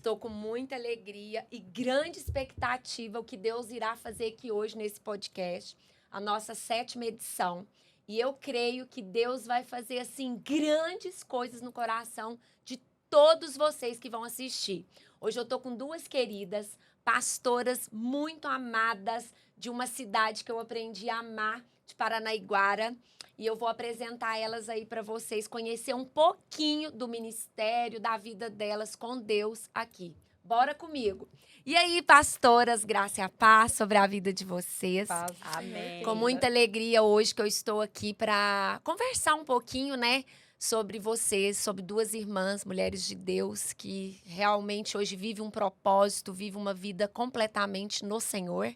estou com muita alegria e grande expectativa o que Deus irá fazer aqui hoje nesse podcast, a nossa 7ª edição. E eu creio que Deus vai fazer, assim, grandes coisas no coração de todos vocês que vão assistir. Hoje eu tô com 2 queridas, pastoras muito amadas de uma cidade que eu aprendi a amar, de Paranaiguara. E eu vou apresentar elas aí para vocês, conhecer um pouquinho do ministério, da vida delas com Deus aqui. Bora comigo. E aí, pastoras, graça e a paz sobre a vida de vocês. Paz, Amém. Com muita alegria hoje que eu estou aqui para conversar um pouquinho, né, sobre vocês, sobre 2 irmãs, mulheres de Deus, que realmente hoje vivem um propósito, vivem uma vida completamente no Senhor.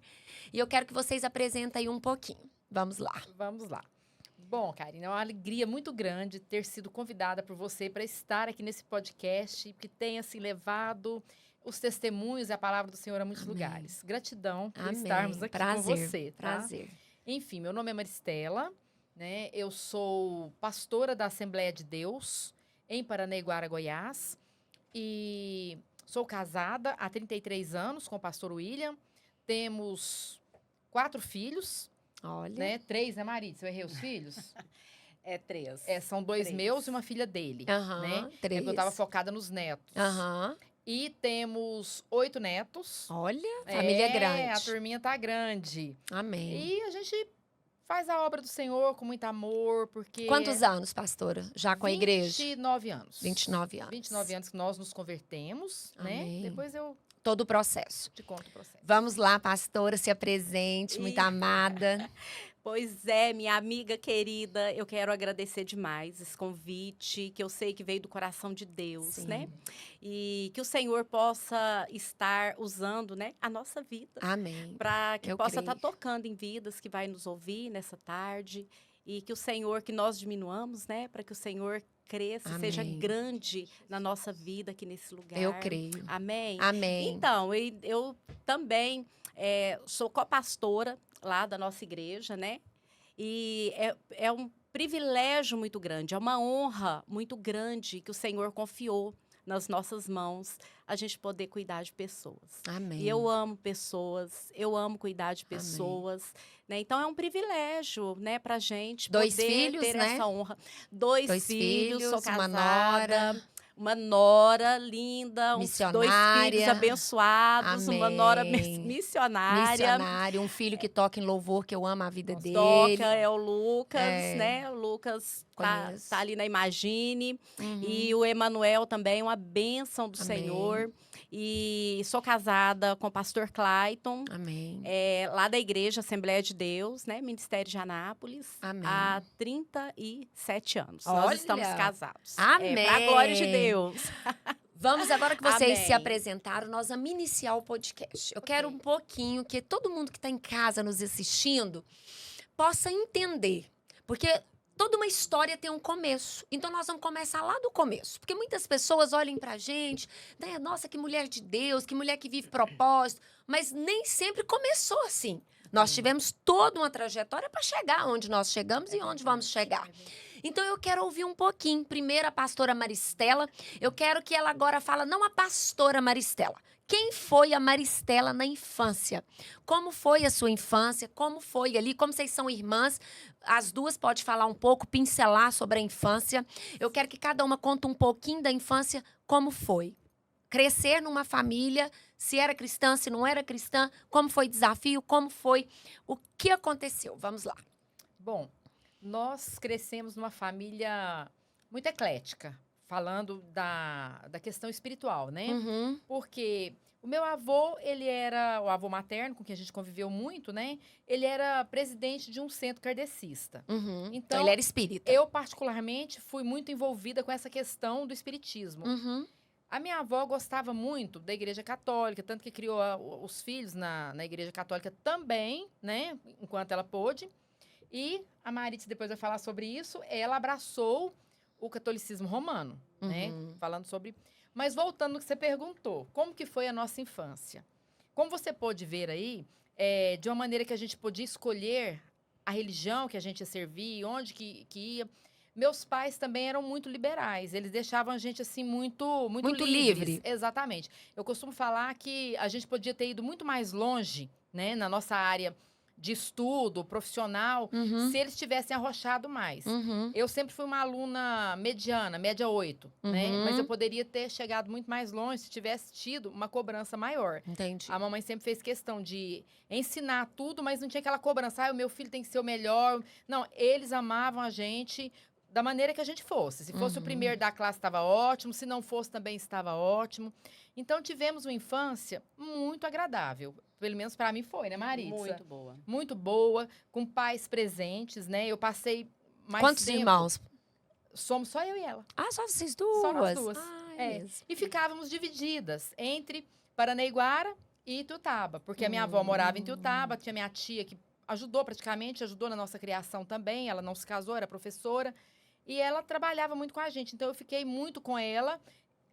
E eu quero que vocês apresentem aí um pouquinho. Vamos lá. Vamos lá. Bom, Karina, é uma alegria muito grande ter sido convidada por você para estar aqui nesse podcast, que tem, assim, levado os testemunhos e a palavra do Senhor a muitos Amém. lugares. Gratidão por Amém. estarmos aqui Prazer, com você, tá? Prazer. Enfim, meu nome é Maristela, né? Eu sou pastora da Assembleia de Deus em Paranaiguara, Goiás, e sou casada há 33 anos com o pastor William. Temos 4 filhos, Olha. né? 3, né, Marília? Eu errei os filhos? É 3. São 2 3. meus e uma filha dele, Aham, né? 3. É que eu tava focada nos netos. Aham. E temos 8 netos. Olha, família grande. A turminha tá grande. Amém. E a gente faz a obra do Senhor com muito amor, porque... Quantos anos, pastora, já com a igreja? 29 anos. 29 anos. 29 anos que nós nos convertemos, Amém. né? Depois eu Todo o processo. te conto o processo. Vamos lá, pastora, se apresente, muito amada. Pois é, minha amiga querida, eu quero agradecer demais esse convite, que eu sei que veio do coração de Deus, Sim. né? E que o Senhor possa estar usando, né, a nossa vida, Amém. para que Eu possa creio. estar tocando em vidas que vai nos ouvir nessa tarde. E que o Senhor, que nós diminuamos, né, para que o Senhor cresça, seja Amém. grande na nossa vida aqui nesse lugar. Eu creio. Amém? Amém. Então, eu também sou copastora lá da nossa igreja, né? E é um privilégio muito grande, é uma honra muito grande que o Senhor confiou nas nossas mãos a gente poder cuidar de pessoas. Amém. E eu amo pessoas, eu amo cuidar de Amém. pessoas, né? Então é um privilégio, né, pra gente 2 poder filhos, ter né? essa honra. 2 2 filhos, sou uma casada. nora. Uma nora linda, uns 2 Missionária. filhos abençoados, uma nora Amém. missionária. Missionário, um filho que toca em louvor, que eu amo a vida dele. Toca, é o Lucas, É. né? O Lucas tá Conheço. ali na Imagine. Uhum. E o Emanuel também, uma bênção do Amém. Senhor. E sou casada com o pastor Clayton, Amém. lá da Igreja Assembleia de Deus, né? Ministério de Anápolis. Amém. Há 37 anos. Olha! Nós estamos casados. Amém. Para a glória de Deus. Vamos, agora que vocês Amém. se apresentaram, nós vamos iniciar o podcast. Eu quero um pouquinho que todo mundo que está em casa nos assistindo possa entender. Porque toda uma história tem um começo. Então, nós vamos começar lá do começo. Porque muitas pessoas olhem pra gente, né? Nossa, que mulher de Deus, que mulher que vive propósito. Mas nem sempre começou assim. Nós tivemos toda uma trajetória para chegar onde nós chegamos e onde vamos chegar. Então, eu quero ouvir um pouquinho. Primeiro, a pastora Maristela. Eu quero que ela agora fale, não a pastora Maristela. Quem foi a Maristela na infância? Como foi a sua infância? Como foi ali? Como vocês são irmãs? As 2 podem falar um pouco, pincelar sobre a infância. Eu quero que cada uma conte um pouquinho da infância, como foi. Crescer numa família, se era cristã, se não era cristã, como foi o desafio, como foi, o que aconteceu. Vamos lá. Bom, nós crescemos numa família muito eclética, falando da questão espiritual, né? Uhum. Porque o meu avô, ele era o avô materno, com quem a gente conviveu muito, né? Ele era presidente de um centro kardecista. Uhum. Então, Então, ele era espírita. Eu, particularmente, fui muito envolvida com essa questão do espiritismo. Uhum. A minha avó gostava muito da Igreja Católica, tanto que criou os filhos na Igreja Católica também, né? Enquanto ela pôde. E a Maritza depois vai falar sobre isso. Ela abraçou o catolicismo romano, né? Uhum. Falando sobre... Mas voltando no que você perguntou, como que foi a nossa infância? Como você pôde ver aí, de uma maneira que a gente podia escolher a religião que a gente ia servir, onde que ia, Meus pais também eram muito liberais. Eles deixavam a gente, assim, muito Muito livres. livre. Exatamente. Eu costumo falar que a gente podia ter ido muito mais longe, né, na nossa área de estudo, profissional, Uhum. se eles tivessem arrochado mais. Uhum. Eu sempre fui uma aluna mediana, média 8, né? Uhum. Mas eu poderia ter chegado muito mais longe se tivesse tido uma cobrança maior. Entendi. A mamãe sempre fez questão de ensinar tudo, mas não tinha aquela cobrança. O meu filho tem que ser o melhor. Não, eles amavam a gente da maneira que a gente fosse. Se fosse o primeiro da classe, estava ótimo. Se não fosse, também estava ótimo. Então, tivemos uma infância muito agradável. Pelo menos para mim foi, né, Maritza? Muito boa. Muito boa, com pais presentes, né? Eu passei mais Quantos tempo. irmãos? Somos só eu e ela. Ah, só vocês duas? Só nós duas. Ai, É. mesmo. E ficávamos divididas entre Paranaiguara e Ituiutaba, porque a minha avó morava em Ituiutaba, tinha minha tia que ajudou praticamente, ajudou na nossa criação também, ela não se casou, era professora, e ela trabalhava muito com a gente, então eu fiquei muito com ela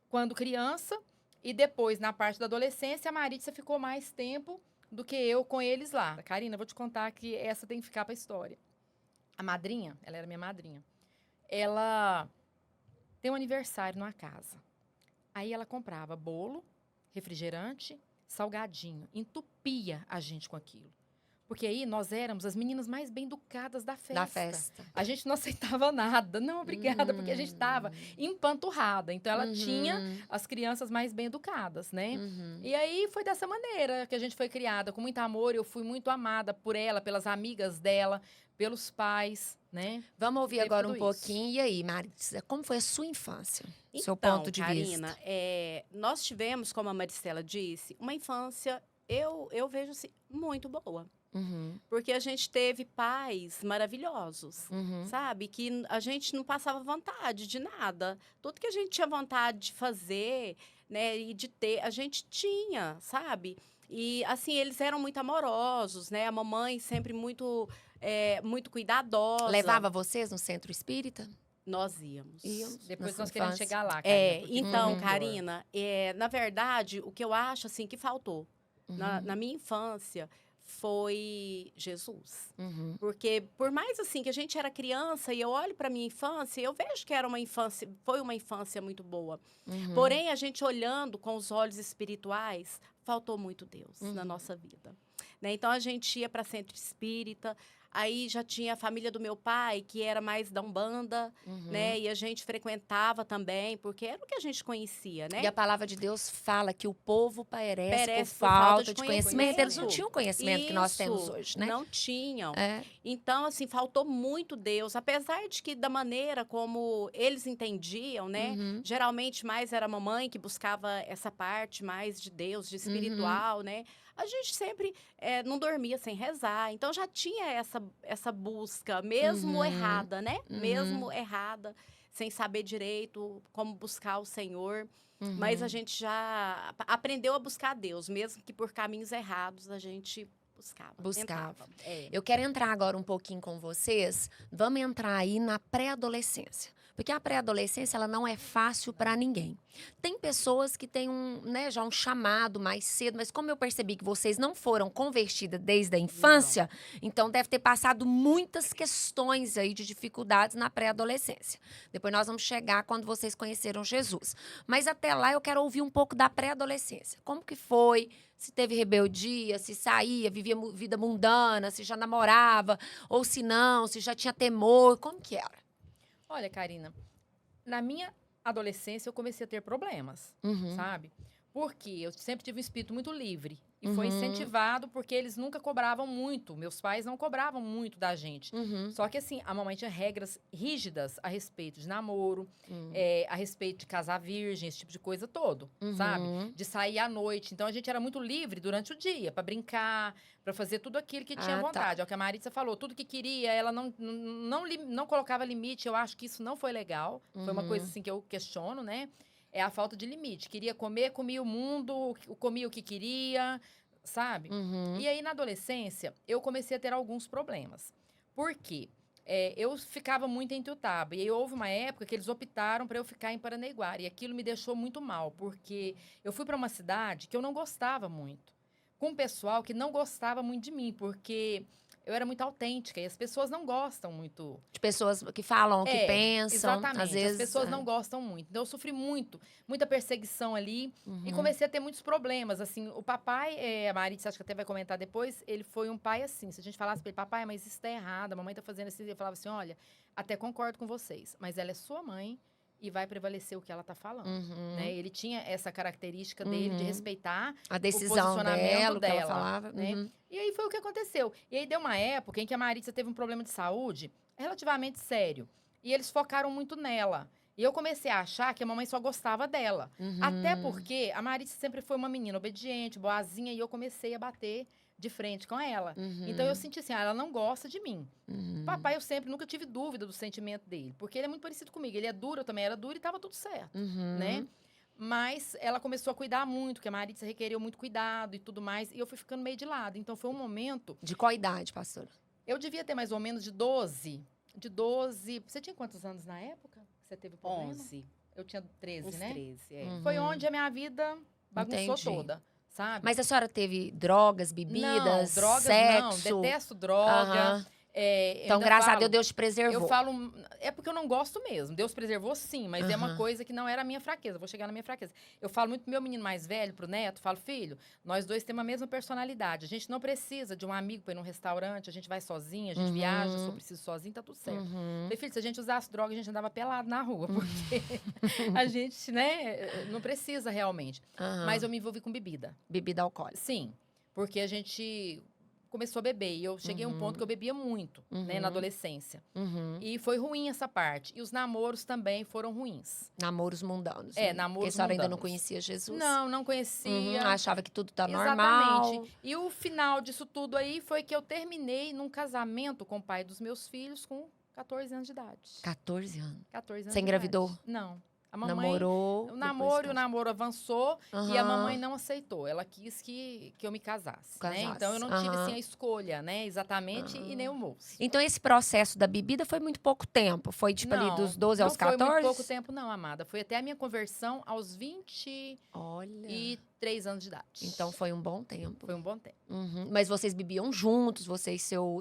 quando criança, e depois, na parte da adolescência, a Maritza ficou mais tempo do que eu com eles lá. Karina, vou te contar que essa tem que ficar pra história. A madrinha, ela era minha madrinha, ela tem um aniversário numa casa. Aí ela comprava bolo, refrigerante, salgadinho, entupia a gente com aquilo. Porque aí nós éramos as meninas mais bem educadas da festa. Da festa. A gente não aceitava nada, não, obrigada, porque a gente estava empanturrada. Então ela tinha as crianças mais bem educadas, né? E aí foi dessa maneira que a gente foi criada, com muito amor. Eu fui muito amada por ela, pelas amigas dela, pelos pais, né? Vamos ouvir Teve agora um tudo isso. pouquinho. E aí, Maritza, como foi a sua infância? Seu Então, ponto de Karina, vista. nós tivemos, como a Maristela disse, uma infância, eu vejo assim, muito boa. Uhum, Porque a gente teve pais maravilhosos, uhum. sabe? Que a gente não passava vontade de nada. Tudo que a gente tinha vontade de fazer, né, e de ter, a gente tinha, sabe? E, assim, eles eram muito amorosos, né? A mamãe sempre muito cuidadosa. Levava vocês no centro espírita? Nós íamos. Depois Na nós sua queremos infância? chegar lá, Karina. porque Então, foi muito boa. Karina, na verdade, o que eu acho, assim, que faltou na minha infância foi Jesus. Uhum, Porque por mais assim que a gente era criança e eu olho para minha infância, eu vejo que foi uma infância muito boa. uhum. Porém, a gente olhando com os olhos espirituais, faltou muito Deus na nossa vida. Né? Então a gente ia para centro espírita, aí já tinha a família do meu pai, que era mais da Umbanda, né? E a gente frequentava também, porque era o que a gente conhecia, né? E a palavra de Deus fala que o povo perece Perece por falta de conhecimento. Eles não conhecimento. tinham o conhecimento que nós temos Isso, hoje, né? Não tinham. É. Então, assim, faltou muito Deus. Apesar de que, da maneira como eles entendiam, né? Geralmente, mais era a mamãe que buscava essa parte mais de Deus, de espiritual, né? A gente sempre não dormia sem rezar. Então, já tinha essa busca, mesmo errada, né? Mesmo errada, sem saber direito como buscar o Senhor. Mas a gente já aprendeu a buscar Deus, mesmo que por caminhos errados a gente buscava. Tentava. Eu quero entrar agora um pouquinho com vocês. Vamos entrar aí na pré-adolescência. Porque a pré-adolescência, ela não é fácil para ninguém. Tem pessoas que têm já um chamado mais cedo, mas como eu percebi que vocês não foram convertidas desde a infância, então deve ter passado muitas questões aí de dificuldades na pré-adolescência. Depois nós vamos chegar quando vocês conheceram Jesus. Mas até lá eu quero ouvir um pouco da pré-adolescência. Como que foi? Se teve rebeldia, se saía, vivia vida mundana, se já namorava, ou se não, se já tinha temor, como que era? Olha, Karina, na minha adolescência eu comecei a ter problemas, sabe? Porque eu sempre tive um espírito muito livre. E foi incentivado porque eles nunca cobravam muito. Meus pais não cobravam muito da gente. Só que, assim, a mamãe tinha regras rígidas a respeito de namoro, a respeito de casar virgem, esse tipo de coisa todo, sabe? De sair à noite. Então, a gente era muito livre durante o dia, para brincar, para fazer tudo aquilo que tinha vontade. É o que a Maritza falou, tudo que queria, ela não colocava limite. Eu acho que isso não foi legal. Foi uma coisa, assim, que eu questiono, né? É a falta de limite. Queria comer, comia o mundo, comia o que queria, sabe? E aí, na adolescência, eu comecei a ter alguns problemas. Por quê? Eu ficava muito em Ituiutaba. E aí, houve uma época que eles optaram para eu ficar em Paranaiguara. E aquilo me deixou muito mal, porque eu fui para uma cidade que eu não gostava muito. Com um pessoal que não gostava muito de mim, porque eu era muito autêntica. E as pessoas não gostam muito. De pessoas que falam, que É, pensam. Exatamente. Às vezes, as pessoas não gostam muito. Então, eu sofri muita perseguição ali. E Uhum. comecei a ter muitos problemas. Assim, o papai, a Maritza, acho que até vai comentar depois, ele foi um pai assim. Se a gente falasse pra ele, papai, mas isso tá errado, a mamãe tá fazendo assim. Ele falava assim, olha, até concordo com vocês, mas ela é sua mãe e vai prevalecer o que ela tá falando. Uhum. Né? Ele tinha essa característica dele de Uhum. respeitar A o decisão posicionamento dela, o que ela dela, falava. né? Uhum. E aí foi o que aconteceu. E aí deu uma época em que a Maritza teve um problema de saúde relativamente sério. E eles focaram muito nela. E eu comecei a achar que a mamãe só gostava dela. Uhum. Até porque a Maritza sempre foi uma menina obediente, boazinha, e eu comecei a bater de frente com ela. Uhum. Então eu senti assim, ela não gosta de mim. Uhum. Papai, eu sempre nunca tive dúvida do sentimento dele, porque ele é muito parecido comigo. Ele é duro, eu também era dura e tava tudo certo, Uhum. né? Mas ela começou a cuidar muito, porque a Maritza requereu muito cuidado e tudo mais, e eu fui ficando meio de lado. Então foi um momento, De qual idade, pastora? eu devia ter mais ou menos de 12. Você tinha quantos anos na época que você teve o problema? 11, Eu tinha 13, uns né? 13, é. Uhum. Foi onde a minha vida bagunçou Entendi. toda, sabe? Mas a senhora teve drogas, bebidas, não, drogas sexo? não, detesto droga. Aham. Eu Então, ainda graças a falo- Deus, Deus te preservou. Eu falo, é porque eu não gosto mesmo. Deus preservou sim, mas é uma Aham. coisa que não era a minha fraqueza. Vou chegar na minha fraqueza. Eu falo muito pro meu menino mais velho, pro neto, falo, filho, nós dois temos a mesma personalidade. A gente não precisa de um amigo pra ir num restaurante, a gente vai sozinha, a gente Uhum. viaja, se eu preciso sozinho, tá tudo certo. Uhum. Falei, filho, se a gente usasse droga, a gente andava pelado na rua, porque a gente, né, não precisa realmente. Aham. Mas eu me envolvi com bebida. Bebida alcoólica. Sim, porque a gente começou a beber. E eu cheguei a um ponto que eu bebia muito, né, Uhum. na adolescência. Uhum. E foi ruim essa parte. E os namoros também foram ruins. Namoros mundanos. É, né? namoros Porque a senhora ainda não mundanos. conhecia Jesus. Não conhecia. Uhum. Achava que tudo tá normal. Exatamente. E o final disso tudo aí foi que eu terminei num casamento com o pai dos meus filhos com 14 anos de idade. 14 anos. 14 anos Você de engravidou? idade. Não. A mamãe... Namorou. O namoro e o namoro avançou e a Aham. mamãe não aceitou. Ela quis que eu me casasse, né? Casasse, Então eu não tive aham. assim a escolha, né? Exatamente, e nem o moço. Então, esse processo da bebida foi muito pouco tempo? Foi, tipo, ali dos 12 aos não foi 14? muito pouco tempo não, amada. Foi até a minha conversão aos 23 Olha. anos de idade. Então, foi um bom tempo. Foi um bom tempo. Uhum. Mas vocês bebiam juntos?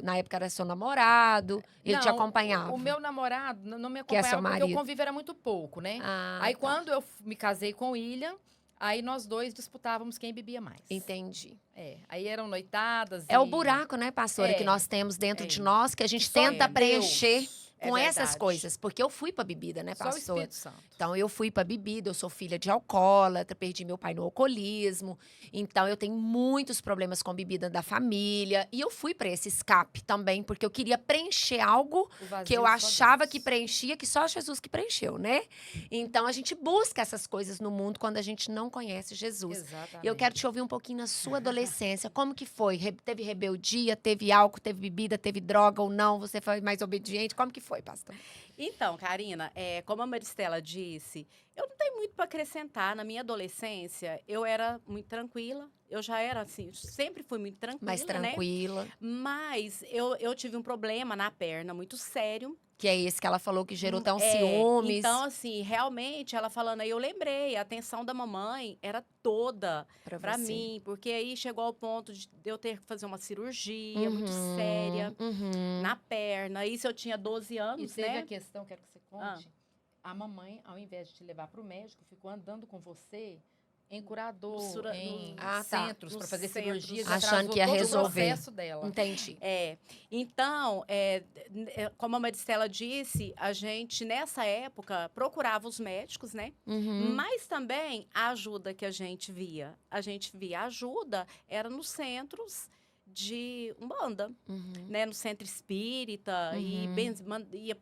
Na época era seu namorado? Ele te Não, acompanhava? O meu namorado não me Que é acompanhava seu porque marido. o convívio era muito pouco, né? Ah, Aí tá. quando eu me casei com o William, aí nós dois disputávamos quem bebia mais. Entendi. Aí eram noitadas. É o e- buraco, né, pastora, É, que nós temos dentro é de isso. nós, que a gente que só tenta Deus preencher é com essas verdade. coisas. Porque eu fui pra bebida, né, Só o pastora? Espírito Santo. Então, eu fui pra bebida, eu sou filha de alcoólatra, perdi meu pai no alcoolismo. Então, eu tenho muitos problemas com bebida da família. E eu fui pra esse escape também, porque eu queria preencher algo O vazio que eu só achava Deus. que preenchia, que só Jesus que preencheu, né? Então, a gente busca essas coisas no mundo quando a gente não conhece Jesus. Exatamente. Eu quero te ouvir um pouquinho na sua adolescência. Como que foi? Teve rebeldia, teve álcool, teve bebida, teve droga ou não? Você foi mais obediente? Como que foi, pastor? Então, Karina, como a Maristela disse, eu não tenho muito para acrescentar. Na minha adolescência, eu era muito tranquila. Eu já era assim, sempre fui muito tranquila, Mais né? tranquila. Mas eu tive um problema na perna muito sério. Que é esse que ela falou que gerou até um É, ciúmes. Então, assim, realmente, ela falando aí, eu lembrei, a atenção da mamãe era toda pra você. mim, porque aí chegou ao ponto de eu ter que fazer uma cirurgia muito Uhum, séria uhum. na perna. Isso eu tinha 12 E anos, teve né? a questão, quero que você conte. A mamãe, ao invés de te levar para o médico, ficou andando com você em curador, em Ah, tá. centros para Nos fazer centros. cirurgias. Achando atrasou que ia todo resolver. o processo dela. Entendi. Então, como a Maristela disse, a gente, nessa época, procurava os médicos, né? Uhum. Mas também a ajuda que a gente via ajuda era nos centros de Umbanda, Uhum. né? No centro espírita, e Uhum. ia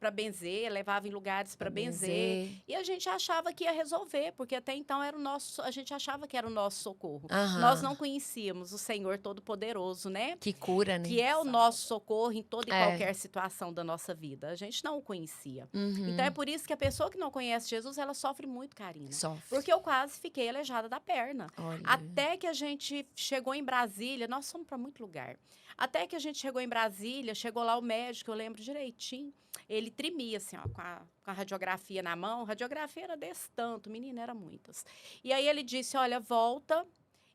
para benzer, levava em lugares para benzer. E a gente achava que ia resolver, porque até então a gente achava que era o nosso socorro. Aham. Nós não conhecíamos o Senhor Todo-Poderoso, né? Que cura, né? Que é o nosso socorro em toda e É. qualquer situação da nossa vida. A gente não o conhecia. Uhum. Então é por isso que a pessoa que não conhece Jesus, ela sofre muito, Karina. Sofre. Porque eu quase fiquei aleijada da perna. Olha. Até que a gente chegou em Brasília, nós fomos para muito lugar. Até que a gente chegou em Brasília, chegou lá o médico, eu lembro direitinho. Ele tremia, assim, ó, com a radiografia na mão. Radiografia era desse tanto, menina, era muitas. E aí ele disse, olha, volta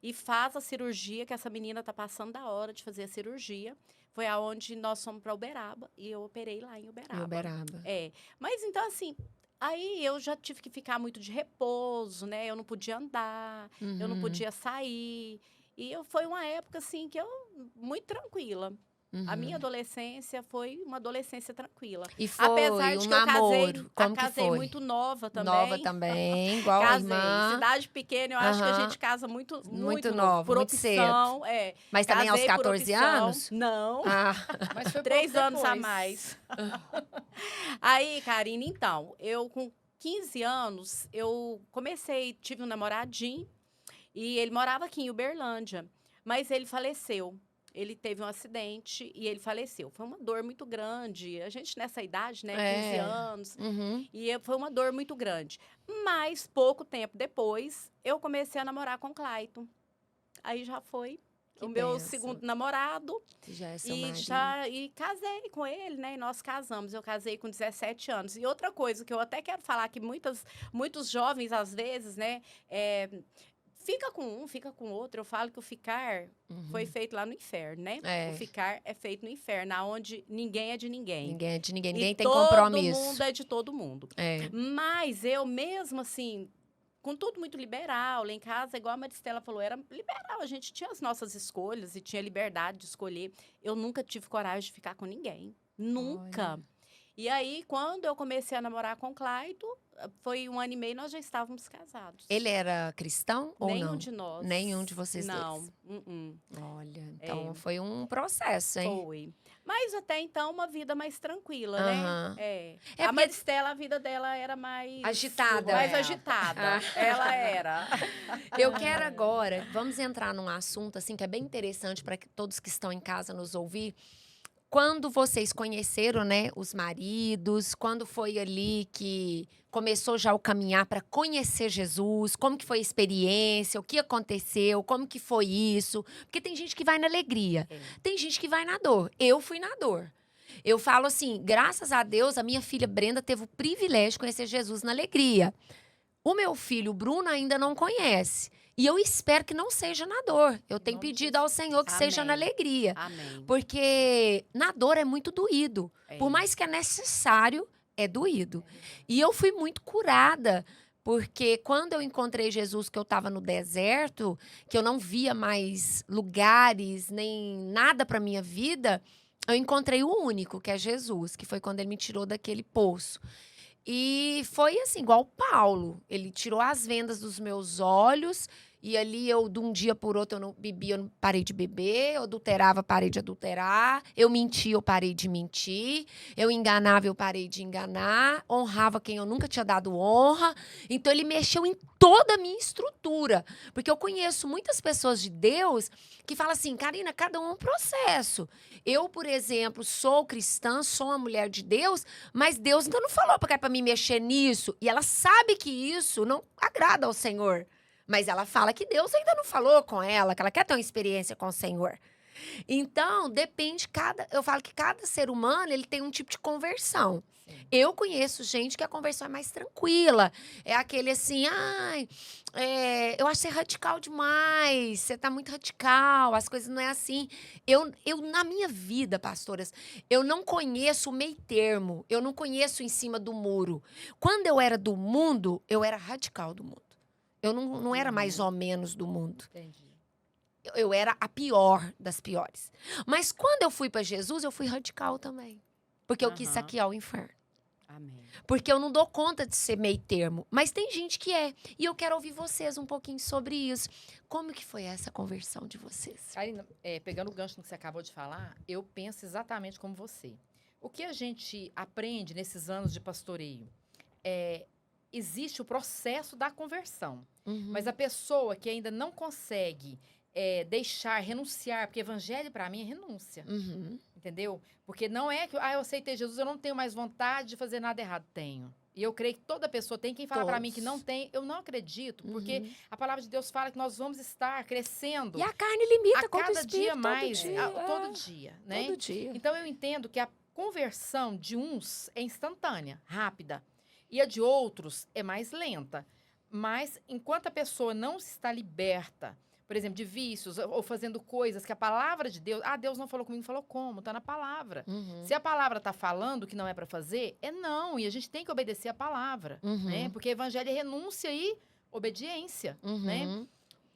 e faz a cirurgia, que essa menina tá passando da hora de fazer a cirurgia. Foi aonde nós fomos para Uberaba e eu operei lá em Uberaba. Em Uberaba. É, mas então assim, aí eu já tive que ficar muito de repouso, né? Eu não podia andar, eu não Uhum, podia sair. Foi uma época assim que eu muito tranquila. A uhum. minha adolescência foi uma adolescência tranquila. E foi Apesar de um que eu namoro, como que casei foi? muito nova também. Nova também, igual a Casei. irmã. Cidade pequena, eu acho que a Aham. gente casa muito, Muito muito novo. nova, Por muito cedo. opção, é. Mas também aos Casei por 14 opção. anos? Não. Ah, Mas foi 3 pouco anos a depois. mais. Aí, Karine, então, eu com 15 anos, eu tive um namoradinho e ele morava aqui em Uberlândia, mas ele faleceu. Ele teve um acidente e ele faleceu. Foi uma dor muito grande. A gente nessa idade, né, 15 É. anos, uhum. foi uma dor muito grande. Mas pouco tempo depois, eu comecei a namorar com o Clayton. Aí já foi Que o meu benção. segundo namorado. Já é seu E marido. casei com ele, né? E nós casamos. Eu casei com 17 anos. E outra coisa que eu até quero falar, que muitos jovens, às vezes, né? Fica com um, fica com outro. Eu falo que o ficar foi feito lá no inferno, né? É. O ficar é feito no inferno, onde ninguém é de ninguém. Ninguém é de ninguém, E ninguém tem todo compromisso. mundo é de todo mundo. É. Mas eu mesmo, assim, com tudo muito liberal, lá em casa, igual a Maristela falou, era liberal. A gente tinha as nossas escolhas e tinha liberdade de escolher. Eu nunca tive coragem de ficar com ninguém. Nunca. Olha. E aí, quando eu comecei a namorar com o Clayton, foi 1 ano e meio, nós já estávamos casados. Ele era cristão ou Nenhum não? de nós. Nenhum de vocês não. dois? Olha, então É. foi um processo, hein? Foi. Mas até então, uma vida mais tranquila, Aham. né? É É a porque- Maristela, a vida dela era mais... Agitada. Mais É. agitada. Ela era. Eu quero agora, vamos entrar num assunto assim que é bem interessante para todos que estão em casa nos ouvir. Quando vocês conheceram, né, os maridos, quando foi ali que começou já o caminhar para conhecer Jesus, como que foi a experiência, o que aconteceu, como que foi isso? Porque tem gente que vai na alegria, É. tem gente que vai na dor. Eu fui na dor. Eu falo assim, graças a Deus, a minha filha Brenda teve o privilégio de conhecer Jesus na alegria. O meu filho, o Bruno, ainda não conhece. E eu espero que não seja na dor. Eu tenho nome de pedido ao Senhor que seja na Amém. alegria. Amém. Porque na dor é muito doído. É. Por mais que é necessário, é doído. E eu fui muito curada. Porque quando eu encontrei Jesus, que eu estava no deserto, que eu não via mais lugares, nem nada para minha vida, eu encontrei o único, que é Jesus, que foi quando ele me tirou daquele poço. E foi assim, igual Paulo. Ele tirou as vendas dos meus olhos. E ali eu, de um dia por outro, eu não bebia, eu não parei de beber. Eu adulterava, parei de adulterar. Eu mentia, eu parei de mentir. Eu enganava, eu parei de enganar. Honrava quem eu nunca tinha dado honra. Então ele mexeu em toda a minha estrutura. Porque eu conheço muitas pessoas de Deus que falam assim, Karina, cada um é um processo. Eu, por exemplo, sou cristã, sou uma mulher de Deus, mas Deus ainda não falou para mim mexer nisso. E ela sabe que isso não agrada ao Senhor. Mas ela fala que Deus ainda não falou com ela, que ela quer ter uma experiência com o Senhor. Então, depende, eu falo que cada ser humano, ele tem um tipo de conversão. Sim. Eu conheço gente que a conversão é mais tranquila. É aquele assim, eu acho você radical demais, você tá muito radical, as coisas não é assim. Eu na minha vida, pastoras, eu não conheço o meio termo, eu não conheço em cima do muro. Quando eu era do mundo, eu era radical do mundo. Eu não era mais ou menos do mundo. Entendi. Eu era a pior das piores. Mas quando eu fui para Jesus, eu fui radical também. Porque eu quis Aham. saquear o inferno. Amém. Porque eu não dou conta de ser meio termo. Mas tem gente que é. E eu quero ouvir vocês um pouquinho sobre isso. Como que foi essa conversão de vocês? Karina, pegando o gancho no que você acabou de falar, eu penso exatamente como você. O que a gente aprende nesses anos de pastoreio existe o processo da conversão. Uhum. Mas a pessoa que ainda não consegue deixar, renunciar, porque evangelho para mim é renúncia, Uhum. entendeu? Porque não é que eu aceitei Jesus, eu não tenho mais vontade de fazer nada errado. Tenho. E eu creio que toda pessoa tem. Quem fala para mim que não tem, eu não acredito. Porque Uhum. a palavra de Deus fala que nós vamos estar crescendo E a carne limita a contra o cada espírito dia mais, todo dia. todo dia, né? Todo dia. Então, eu entendo que a conversão de uns é instantânea, rápida. E a de outros é mais lenta. Mas, enquanto a pessoa não está liberta por exemplo, de vícios, ou fazendo coisas que a palavra de Deus... Ah, Deus não falou comigo, falou como? Tá na palavra. Uhum. Se a palavra tá falando que não é para fazer, é não. E a gente tem que obedecer a palavra, né? Porque evangelho é renúncia e obediência, né? Uhum.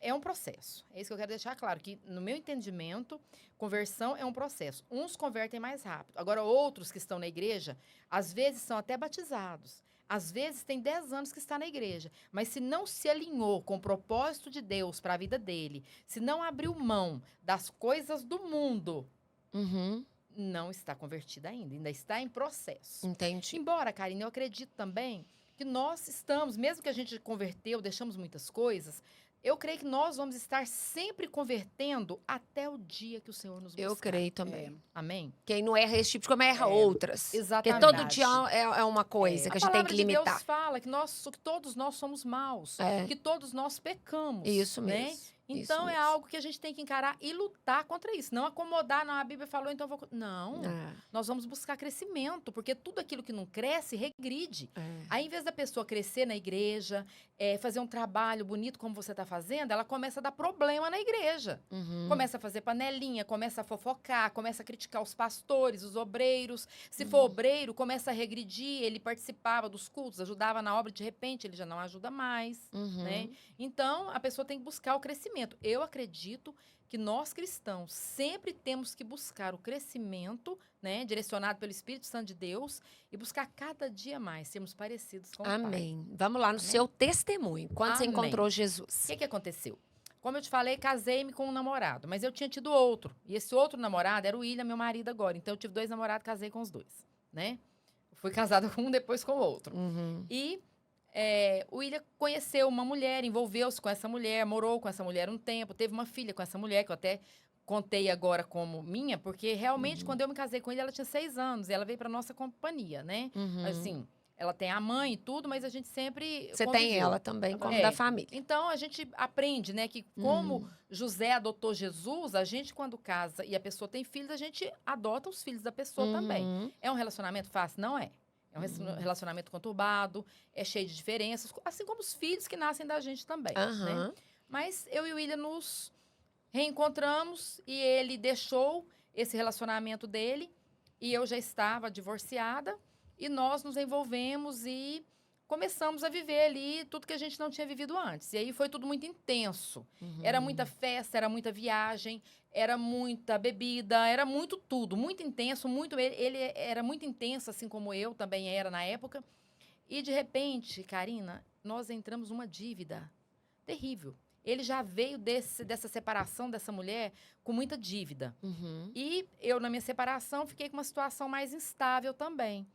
É um processo. É isso que eu quero deixar claro, que no meu entendimento, conversão é um processo. Uns convertem mais rápido. Agora, outros que estão na igreja, às vezes são até batizados. Às vezes tem 10 anos que está na igreja. Mas se não se alinhou com o propósito de Deus para a vida dele, se não abriu mão das coisas do mundo, Uhum. não está convertida ainda está em processo. Entendi. Embora, Karine, eu acredito também que nós estamos, mesmo que a gente converteu, deixamos muitas coisas, eu creio que nós vamos estar sempre convertendo até o dia que o Senhor nos buscar. Eu creio também. Amém? Quem não erra esse tipo de como erra outras. Exatamente. Porque todo dia é uma coisa que a A gente tem palavra que de limitar. Deus fala que todos nós somos maus, É. que todos nós pecamos. Isso né? mesmo. Então é algo que a gente tem que encarar e lutar contra isso. Não acomodar, não, a Bíblia falou, então eu vou... Não, nós vamos buscar crescimento, porque tudo aquilo que não cresce, regride. Aí, em vez da pessoa crescer na igreja, fazer um trabalho bonito como você está fazendo, ela começa a dar problema na igreja. Uhum. Começa a fazer panelinha, começa a fofocar, começa a criticar os pastores, os obreiros. Se for obreiro, começa a regredir. Ele participava dos cultos, ajudava na obra, de repente ele já não ajuda mais, Uhum. né? Então, a pessoa tem que buscar o crescimento. Eu acredito que nós cristãos sempre temos que buscar o crescimento, né, direcionado pelo Espírito Santo de Deus, e buscar cada dia mais sermos parecidos com o Pai. Amém. Vamos lá no seu testemunho. Quando você Amém. encontrou O Jesus? que aconteceu? Como eu te falei, casei-me com um namorado, mas eu tinha tido outro. E esse outro namorado era o William, meu marido agora. Então, eu tive 2 namorados, casei com os 2, né? Fui casada com um, depois com o outro. Uhum. E o William conheceu uma mulher, envolveu-se com essa mulher, morou com essa mulher um tempo, teve uma filha com essa mulher, que eu até contei agora como minha, porque realmente, quando eu me casei com ele, ela tinha 6 anos, e ela veio para nossa companhia, né? Uhum. Assim, ela tem a mãe e tudo, mas a gente sempre Você tem conviveu. ela também como da família. Então, a gente aprende, né, que como José adotou Jesus, a gente, quando casa e a pessoa tem filhos, a gente adota os filhos da pessoa também. Uhum. É um relacionamento fácil? Não é. É um relacionamento conturbado, é cheio de diferenças, assim como os filhos que nascem da gente também, né? Aham. Mas eu e o William nos reencontramos e ele deixou esse relacionamento dele e eu já estava divorciada e nós nos envolvemos e começamos a viver ali tudo que a gente não tinha vivido antes. E aí foi tudo muito intenso. Uhum. Era muita festa, era muita viagem, era muita bebida, era muito tudo, muito intenso, muito ele era muito intenso, assim como eu também era na época. E de repente, Karina, nós entramos numa dívida terrível. Ele já veio dessa separação dessa mulher com muita dívida. Uhum. E eu, na minha separação, fiquei com uma situação mais instável também.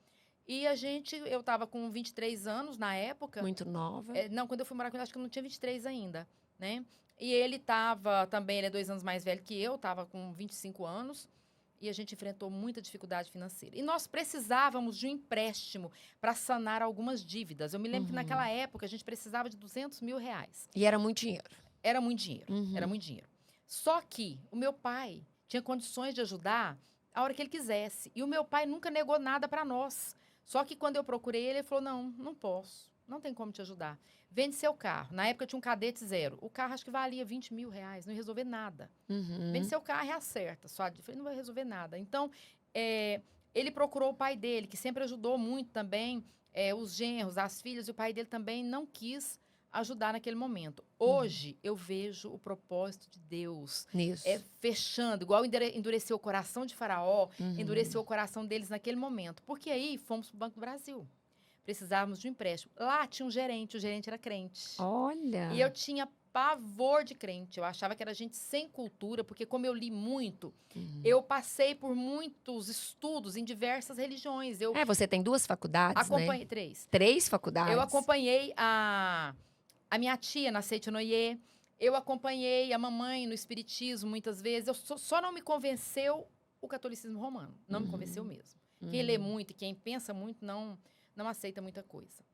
E eu estava com 23 anos na época. Muito nova. Não, quando eu fui morar com ele, acho que eu não tinha 23 ainda, né? E ele estava também, ele é 2 anos mais velho que eu, estava com 25 anos. E a gente enfrentou muita dificuldade financeira. E nós precisávamos de um empréstimo para sanar algumas dívidas. Eu me lembro que naquela época a gente precisava de R$200 mil. E era muito dinheiro. Era muito dinheiro, Uhum. era muito dinheiro. Só que o meu pai tinha condições de ajudar a hora que ele quisesse. E o meu pai nunca negou nada para nós. Só que quando eu procurei ele falou, não posso, não tem como te ajudar. Vende seu carro. Na época tinha um Cadete 0. O carro acho que valia R$20 mil, não ia resolver nada. Uhum. Vende seu carro e acerta. Só falei, não vai resolver nada. Então, ele procurou o pai dele, que sempre ajudou muito também, os genros, as filhas, e o pai dele também não quis ajudar naquele momento. Hoje, eu vejo o propósito de Deus Nisso. fechando, igual endureceu o coração de Faraó, Uhum. endureceu o coração deles naquele momento. Porque aí, fomos para o Banco do Brasil. Precisávamos de um empréstimo. Lá tinha um gerente, o gerente era crente. Olha. E eu tinha pavor de crente. Eu achava que era gente sem cultura, porque como eu li muito, eu passei por muitos estudos em diversas religiões. Eu Você tem 2 faculdades, acompanhei né? 3. 3 faculdades? Eu acompanhei a minha tia na Seitonoye. Eu acompanhei a mamãe no espiritismo muitas vezes. Só não me convenceu o catolicismo romano. Não me convenceu mesmo. Quem lê muito e quem pensa muito não aceita muita coisa.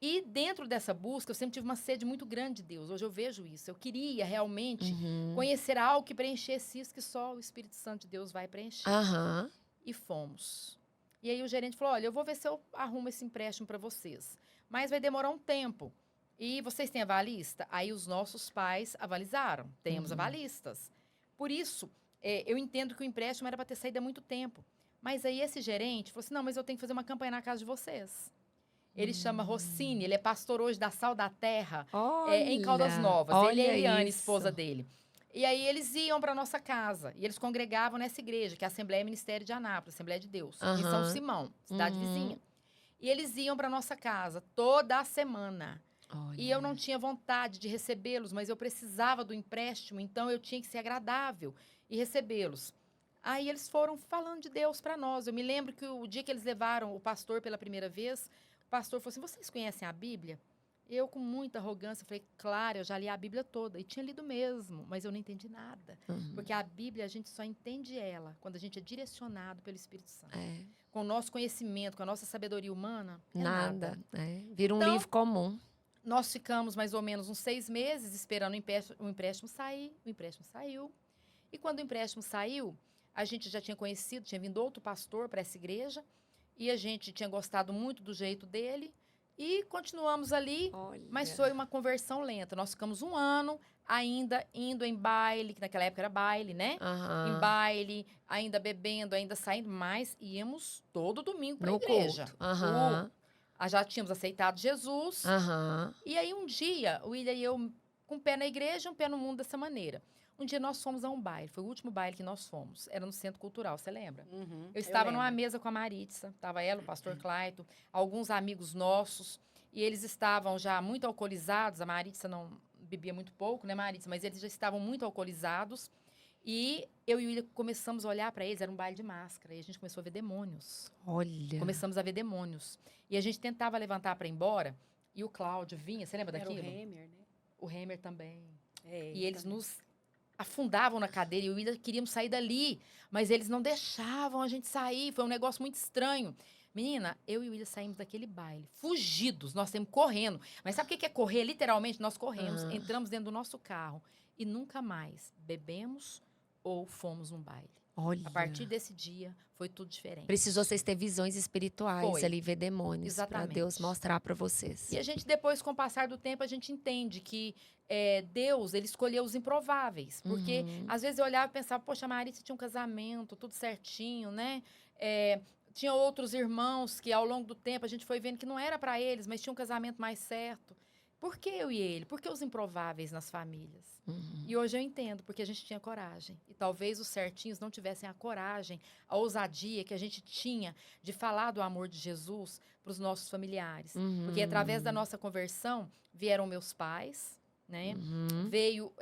E dentro dessa busca, eu sempre tive uma sede muito grande de Deus. Hoje eu vejo isso. Eu queria realmente conhecer algo que preenchesse isso que só o Espírito Santo de Deus vai preencher. Aham. E fomos. E aí o gerente falou, olha, eu vou ver se eu arrumo esse empréstimo para vocês. Mas vai demorar um tempo, E vocês têm avalista? Aí os nossos pais avalizaram. Temos Uhum. avalistas. Por isso, eu entendo que o empréstimo era para ter saído há muito tempo. Mas aí esse gerente falou assim, não, mas eu tenho que fazer uma campanha na casa de vocês. Ele chama Rossini, ele é pastor hoje da Sal da Terra, em Caldas Novas. Ele e a olha Eliane, isso. esposa dele. E aí eles iam para nossa casa. E eles congregavam nessa igreja, que é a Assembleia Ministério de Anápolis, Assembleia de Deus, em São Aham. Simão, cidade Uhum. vizinha. E eles iam para nossa casa toda a semana. Olha. E eu não tinha vontade de recebê-los, mas eu precisava do empréstimo, então eu tinha que ser agradável e recebê-los. Aí eles foram falando de Deus para nós. Eu me lembro que o dia que eles levaram o pastor pela primeira vez, o pastor falou assim: vocês conhecem a Bíblia? Eu, com muita arrogância, falei: claro, eu já li a Bíblia toda. E tinha lido mesmo, mas eu não entendi nada. Uhum. Porque a Bíblia, a gente só entende ela quando a gente é direcionado pelo Espírito Santo. É, Com o nosso conhecimento, com a nossa sabedoria humana, é nada. É. Vira um Então, livro comum. Nós ficamos mais ou menos uns 6 meses esperando o empréstimo sair. O empréstimo saiu. E quando o empréstimo saiu, a gente já tinha conhecido, tinha vindo outro pastor para essa igreja. E a gente tinha gostado muito do jeito dele. E continuamos ali, Olha. mas foi uma conversão lenta. Nós ficamos 1 ano ainda indo em baile, que naquela época era baile, né? Aham. Em baile, ainda bebendo, ainda saindo, mas íamos todo domingo para a No igreja. culto. Aham. Já tínhamos aceitado Jesus. Aham. E aí um dia, o William e eu, com um pé na igreja, um pé no mundo dessa maneira. Um dia nós fomos a um baile, foi o último baile que nós fomos. Era no Centro Cultural, você lembra? Uhum, Eu estava numa lembro. mesa com a Maritza, estava ela, o pastor Clayton, alguns amigos nossos, e eles estavam já muito alcoolizados. A Maritza não bebia muito pouco, né, Maritza? Mas eles já estavam muito alcoolizados. E eu e o William começamos a olhar para eles, era um baile de máscara, e a gente começou a ver demônios. Olha. Começamos a ver demônios. E a gente tentava levantar para ir embora, e o Cláudio vinha, você lembra Era o daquilo? Hemer, né? O Hemer também. É, E eles também. nos afundavam na cadeira e o William queríamos sair dali, mas eles não deixavam a gente sair. Foi um negócio muito estranho. Menina, eu e o William saímos daquele baile, fugidos, nós saímos correndo. Mas sabe o que é correr? Literalmente, nós corremos, Ah. entramos dentro do nosso carro e nunca mais bebemos ou fomos num baile. Olha. A partir desse dia, foi tudo diferente. Precisou vocês ter visões espirituais Foi. ali, ver demônios. Pra Exatamente. Deus mostrar pra vocês. E a gente depois, com o passar do tempo, a gente entende que Deus, ele escolheu os improváveis. Porque, Uhum. às vezes, eu olhava e pensava, poxa, a Marícia tinha um casamento, tudo certinho, né? Tinha outros irmãos que, ao longo do tempo, a gente foi vendo que não era para eles, mas tinha um casamento mais certo. Por que eu e ele? Por que os improváveis nas famílias? Uhum. E hoje eu entendo, porque a gente tinha coragem. E talvez os certinhos não tivessem a coragem, a ousadia que a gente tinha de falar do amor de Jesus para os nossos familiares. Uhum. Porque através da nossa conversão vieram meus pais, né? Uhum. Veio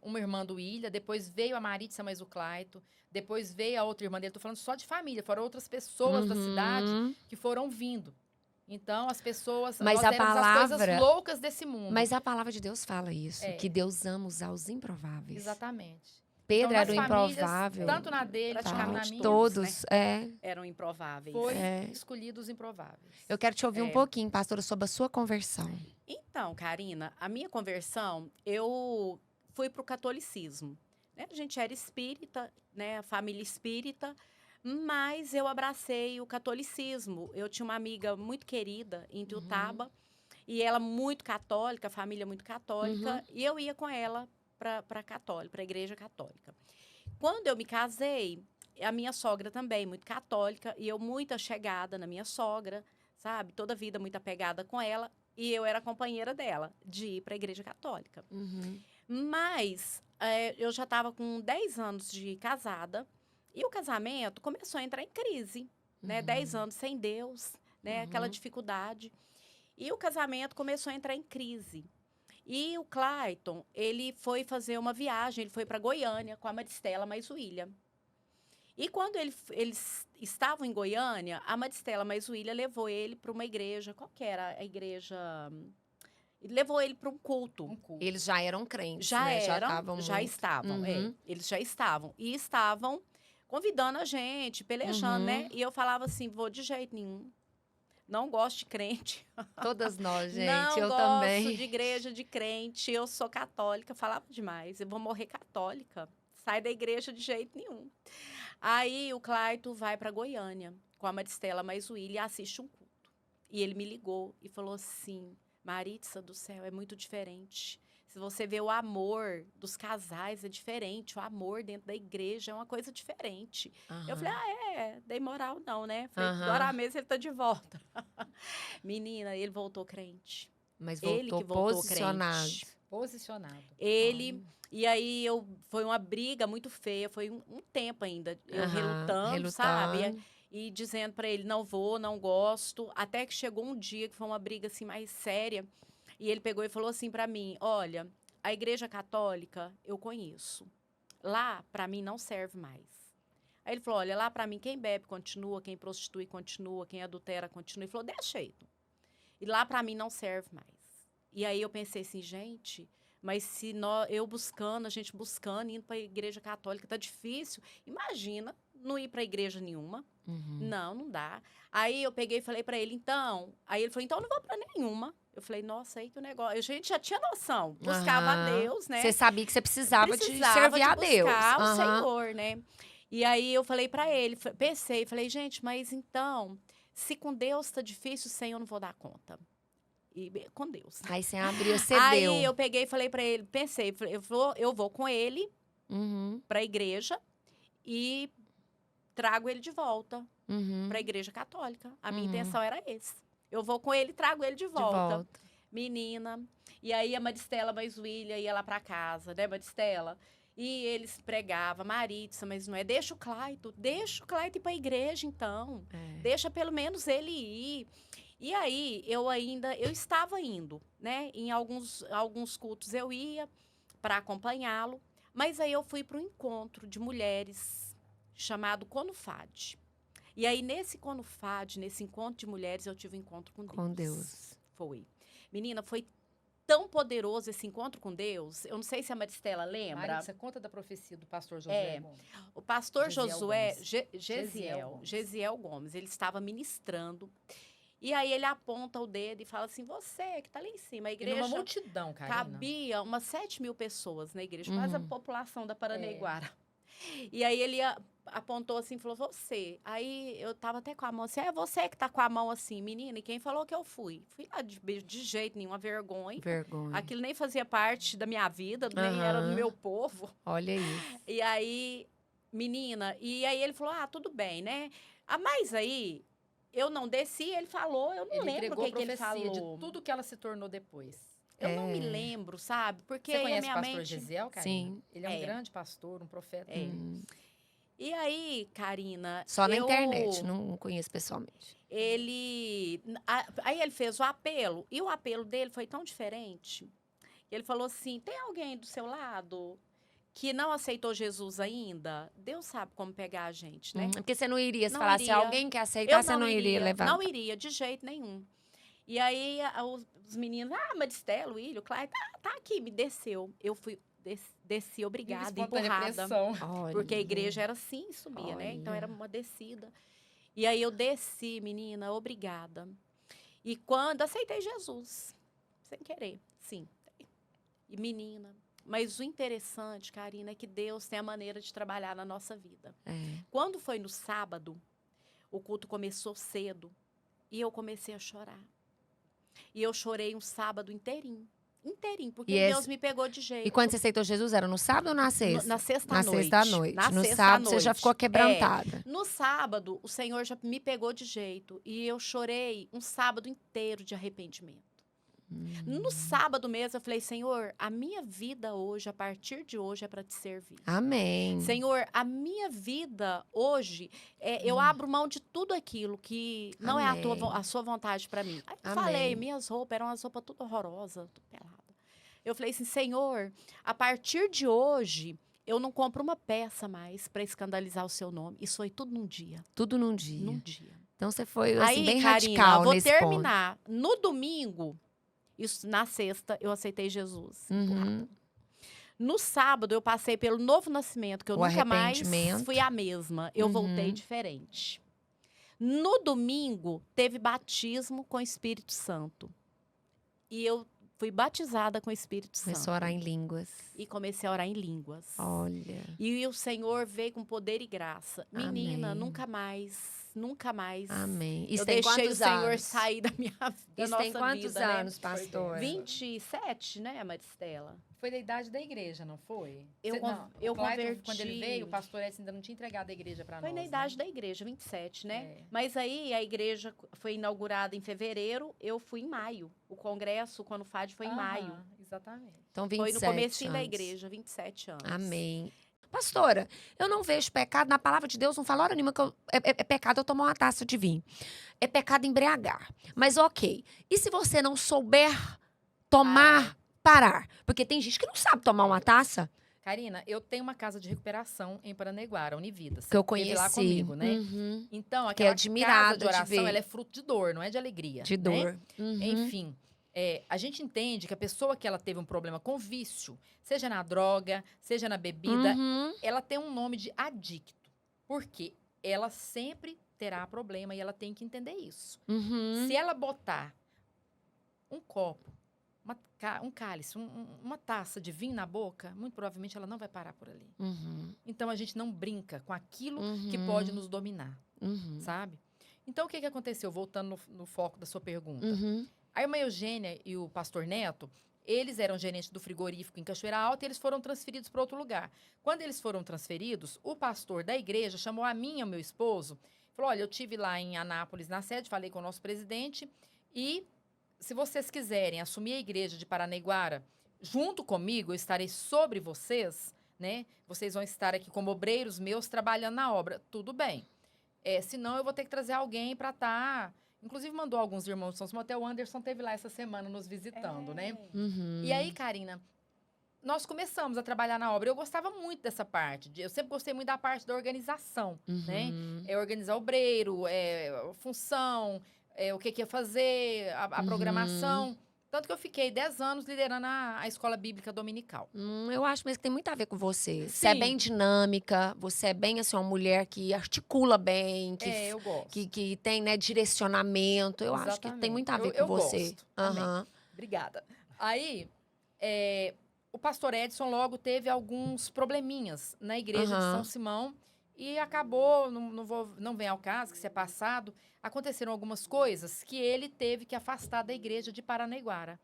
uma irmã do William, depois veio a Maritza, mais o Clayton, depois veio a outra irmã dele. Tô falando só de família, foram outras pessoas da cidade Uhum. que foram vindo. Então, as pessoas, Mas nós a éramos as coisas palavra- loucas desse mundo. Mas a palavra de Deus fala isso, É. que Deus ama usar os improváveis. Exatamente. Pedro Então, era o nas famílias, improvável. Tanto na dele, quanto na Praticamente minha. Todos, Eram improváveis. Foi É. escolhidos improváveis. Eu quero te ouvir um É. pouquinho, pastora, sobre a sua conversão. Então, Karina, a minha conversão, eu fui para o catolicismo. Né? A gente era espírita, né? A família espírita, mas eu abracei o catolicismo. Eu tinha uma amiga muito querida em Tiutaba, e ela muito católica, a família muito católica, e eu ia com ela para a igreja católica. Quando eu me casei, a minha sogra também, muito católica, e eu muito chegada na minha sogra, sabe? Toda a vida muito apegada com ela. E eu era companheira dela, de ir para a igreja católica. Uhum. Mas eu já estava com 10 anos de casada. E o casamento começou a entrar em crise. Né? 10 anos sem Deus, né? Aquela dificuldade. E o casamento começou a entrar em crise. E o Clayton, ele foi fazer uma viagem. Ele foi para Goiânia com a Maristela mais o William. E quando eles estavam em Goiânia, a Maristela mais o William levou ele para uma igreja. Qual que era a igreja? Levou ele para um culto. Um culto. Eles já eram crentes, Já né? eram, estavam já muito- estavam. Uhum. Eles já estavam. E estavam convidando a gente, pelejando, Uhum. né? E eu falava assim, vou de jeito nenhum. Não gosto de crente. Todas nós, gente. Não eu gosto também. de igreja de crente. Eu sou católica. Falava demais. Eu vou morrer católica. Sai da igreja de jeito nenhum. Aí o Clayton vai para Goiânia com a Maristela mais o William e assiste um culto. E ele me ligou e falou assim, Maritza do céu, é muito diferente. Se você vê o amor dos casais, é diferente. O amor dentro da igreja é uma coisa diferente. Eu falei, dei moral não, né? Falei, agora a mesa ele tá de volta. Menina, ele voltou crente. Mas Ele voltou que voltou posicionado. crente. Posicionado. Ele... E aí, foi uma briga muito feia. Foi um tempo ainda. Eu relutando, sabe? E dizendo pra ele, não vou, não gosto. Até que chegou um dia que foi uma briga, assim, mais séria. E ele pegou e falou assim pra mim, olha, a igreja católica eu conheço. Lá, pra mim, não serve mais. Aí ele falou, olha, lá pra mim, quem bebe continua, quem prostitui continua, quem adultera continua. Ele falou, deixa aí. E lá pra mim não serve mais. E aí eu pensei assim, gente, mas se eu buscando, a gente buscando, indo pra igreja católica, tá difícil. Imagina não ir pra igreja nenhuma. Não dá. Aí eu peguei e falei pra ele, então... Aí ele falou, então eu não vou pra nenhuma. Eu falei, nossa, aí que o negócio... A gente já tinha noção. Buscava a Deus, né? Você sabia que você precisava de servir a Deus. Buscar o Senhor, né? E aí eu falei pra ele, falei, gente, mas então, se com Deus tá difícil, sem eu não vou dar conta. E com Deus. Aí você abriu, você deu. Aí eu peguei e falei pra ele, eu vou com ele pra igreja e trago ele de volta pra igreja católica. A minha intenção era essa. Eu vou com ele e trago ele de volta. Menina. E aí a Maristela, mais o William, ia lá pra casa, né, Maristela? E eles pregavam, Maritza, mas não é, deixa o Clayton ir pra igreja, então. Deixa pelo menos ele ir. E aí, eu estava indo, né? Em alguns cultos eu ia para acompanhá-lo, mas aí eu fui para um encontro de mulheres chamado Conufade. E aí, nesse Conufade, nesse encontro de mulheres, eu tive um encontro com Deus. Com Deus. Foi. Menina, foi tão poderoso esse encontro com Deus. Eu não sei se a Maristela lembra. Maritza, conta da profecia do pastor Josué Gomes. O pastor Gesiel Gomes, ele estava ministrando. E aí ele aponta o dedo e fala assim, você que está lá em cima, a igreja... E numa multidão, Karina. Cabia umas 7.000 pessoas na igreja, quase a população da Paranaiguara. E aí ele apontou assim, falou, você. Aí eu tava até com a mão assim, é você que tá com a mão assim, menina, e quem falou que eu fui? Fui lá de jeito nenhum, uma vergonha. Aquilo nem fazia parte da minha vida, nem era do meu povo. Olha isso. E aí, menina, e aí ele falou, tudo bem, né? Mas aí... Eu não desci, ele falou, eu não lembro o que ele falou. De tudo que ela se tornou depois. Eu não me lembro, sabe? Porque você conhece a minha o pastor mente... Gesiel, Karina? Sim. Ele é um grande pastor, um profeta. E aí, Karina... Só na internet, não conheço pessoalmente. Aí ele fez o apelo, e o apelo dele foi tão diferente. Ele falou assim, tem alguém do seu lado... que não aceitou Jesus ainda, Deus sabe como pegar a gente, né? Porque você não iria, se falasse alguém que aceitar, você não iria levar. Não iria, de jeito nenhum. E aí, os meninos, Maristela, o William, o Clyde, tá aqui, me desceu. Eu fui, desci, obrigada, empurrada. Porque a igreja era assim, subia, né? Então, era uma descida. E aí, eu desci, menina, obrigada. E quando aceitei Jesus, sem querer, sim. E menina... Mas o interessante, Karina, é que Deus tem a maneira de trabalhar na nossa vida. Quando foi no sábado, o culto começou cedo e eu comecei a chorar. E eu chorei um sábado inteirinho, porque Deus me pegou de jeito. E quando você aceitou Jesus, era no sábado ou na sexta? Na sexta-noite. Na sexta-noite. No sábado, você já ficou quebrantada. No sábado, o Senhor já me pegou de jeito e eu chorei um sábado inteiro de arrependimento. No sábado mesmo, eu falei, Senhor, a minha vida hoje, a partir de hoje, é para te servir. Amém. Senhor, a minha vida hoje, eu abro mão de tudo aquilo que não é a sua vontade para mim. Aí eu falei, minhas roupas eram umas roupas tudo horrorosas, tudo pelada. Eu falei assim, Senhor, a partir de hoje, eu não compro uma peça mais para escandalizar o seu nome. Isso foi tudo num dia. Tudo num dia. Num dia. Então você foi assim, aí, bem Karina, radical vou nesse terminar. Ponto. No domingo... Isso, na sexta, eu aceitei Jesus. No sábado, eu passei pelo novo nascimento, que eu nunca mais fui a mesma. Eu voltei diferente. No domingo, teve batismo com o Espírito Santo. E eu fui batizada com o Espírito Santo. Começou a orar em línguas. E comecei a orar em línguas. Olha. E o Senhor veio com poder e graça. Menina, nunca mais nunca mais. Amém. Isso Eu tem deixei o quantos Senhor anos? sair da minha da Isso nossa tem quantos vida, né? anos, pastora? 27, né, Maristela? Foi da idade da igreja, não foi? Eu Não, eu o Clayton, converti. quando ele veio, o pastor Edson ainda não tinha entregado a igreja para nós. Foi na idade da igreja, 27, né? É. Mas aí a igreja foi inaugurada em fevereiro, eu fui em maio. O congresso, quando o FAD, foi em maio. Exatamente. Então, Foi 27 no comecinho da anos. igreja, 27 anos. Amém. Pastora, eu não vejo pecado. Na palavra de Deus não fala hora nenhuma que é pecado eu tomar uma taça de vinho. É pecado embriagar. Mas ok. E se você não souber tomar, parar? Porque tem gente que não sabe tomar uma taça. Karina, eu tenho uma casa de recuperação em Paranaiguara, Unividas. Que eu Esteve lá conheci. comigo, né? Uhum. Então, Fiquei aquela admirada casa de de oração, ver. ela é fruto de dor, não é de alegria. De né? dor. Uhum. Enfim, a gente entende que a pessoa que ela teve um problema com vício, seja na droga, seja na bebida, Uhum. ela tem um nome de adicto. Por quê? Ela sempre terá problema e ela tem que entender isso. Uhum. Se ela botar um copo, um cálice, uma taça de vinho na boca, muito provavelmente ela não vai parar por ali. Uhum. Então a gente não brinca com aquilo que Uhum. pode nos dominar, Uhum. sabe? Então o que aconteceu? Voltando no foco da sua pergunta. Uhum. A irmã Eugênia e o pastor Neto, eles eram gerentes do frigorífico em Cachoeira Alta e eles foram transferidos para outro lugar. Quando eles foram transferidos, o pastor da igreja chamou a mim e ao meu esposo, falou, olha, eu tive lá em Anápolis na sede, falei com o nosso presidente e se vocês quiserem assumir a igreja de Paranaiguara junto comigo, eu estarei sobre vocês, né? Vocês vão estar aqui como obreiros meus trabalhando na obra. Tudo bem. Senão eu vou ter que trazer alguém para estar... Inclusive, mandou alguns irmãos de São Simão, até o Anderson esteve lá essa semana nos visitando, né? Uhum. E aí, Karina, nós começamos a trabalhar na obra. Eu gostava muito dessa parte. Eu sempre gostei muito da parte da organização, né? Uhum. Organizar obreiro, função, o que ia fazer, a programação. Tanto que eu fiquei 10 anos liderando a escola bíblica dominical. Eu acho mesmo que tem muito a ver com você. Você é Sim. bem dinâmica, você é bem assim, uma mulher que articula bem, Eu gosto. que tem, né, direcionamento. Eu acho que tem Exatamente. muito a ver Eu com você. gosto. Amém. Aham. Obrigada. Aí, o pastor Edson logo teve alguns probleminhas na igreja de Aham. São Simão e acabou, não vem ao caso, que isso é passado, aconteceram algumas coisas que ele teve que afastar da igreja de Paranaiguara.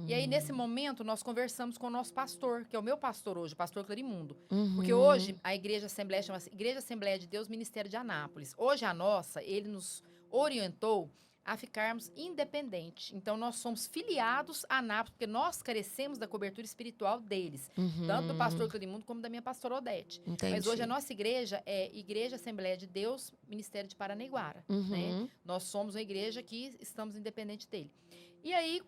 E aí, nesse momento, nós conversamos com o nosso pastor, que é o meu pastor hoje, o pastor Clarimundo. Porque hoje, a Igreja Assembleia chama-se Igreja Assembleia de Deus, Ministério de Anápolis. Hoje, a nossa, ele nos orientou a ficarmos independentes. Então, nós somos filiados a Anápolis, porque nós carecemos da cobertura espiritual deles. Tanto do pastor Clarimundo como da minha pastora Odete. Entendi. Mas hoje, a nossa igreja é Igreja Assembleia de Deus, Ministério de Paranaiguara. Né? Nós somos uma igreja que estamos independentes dele. E aí,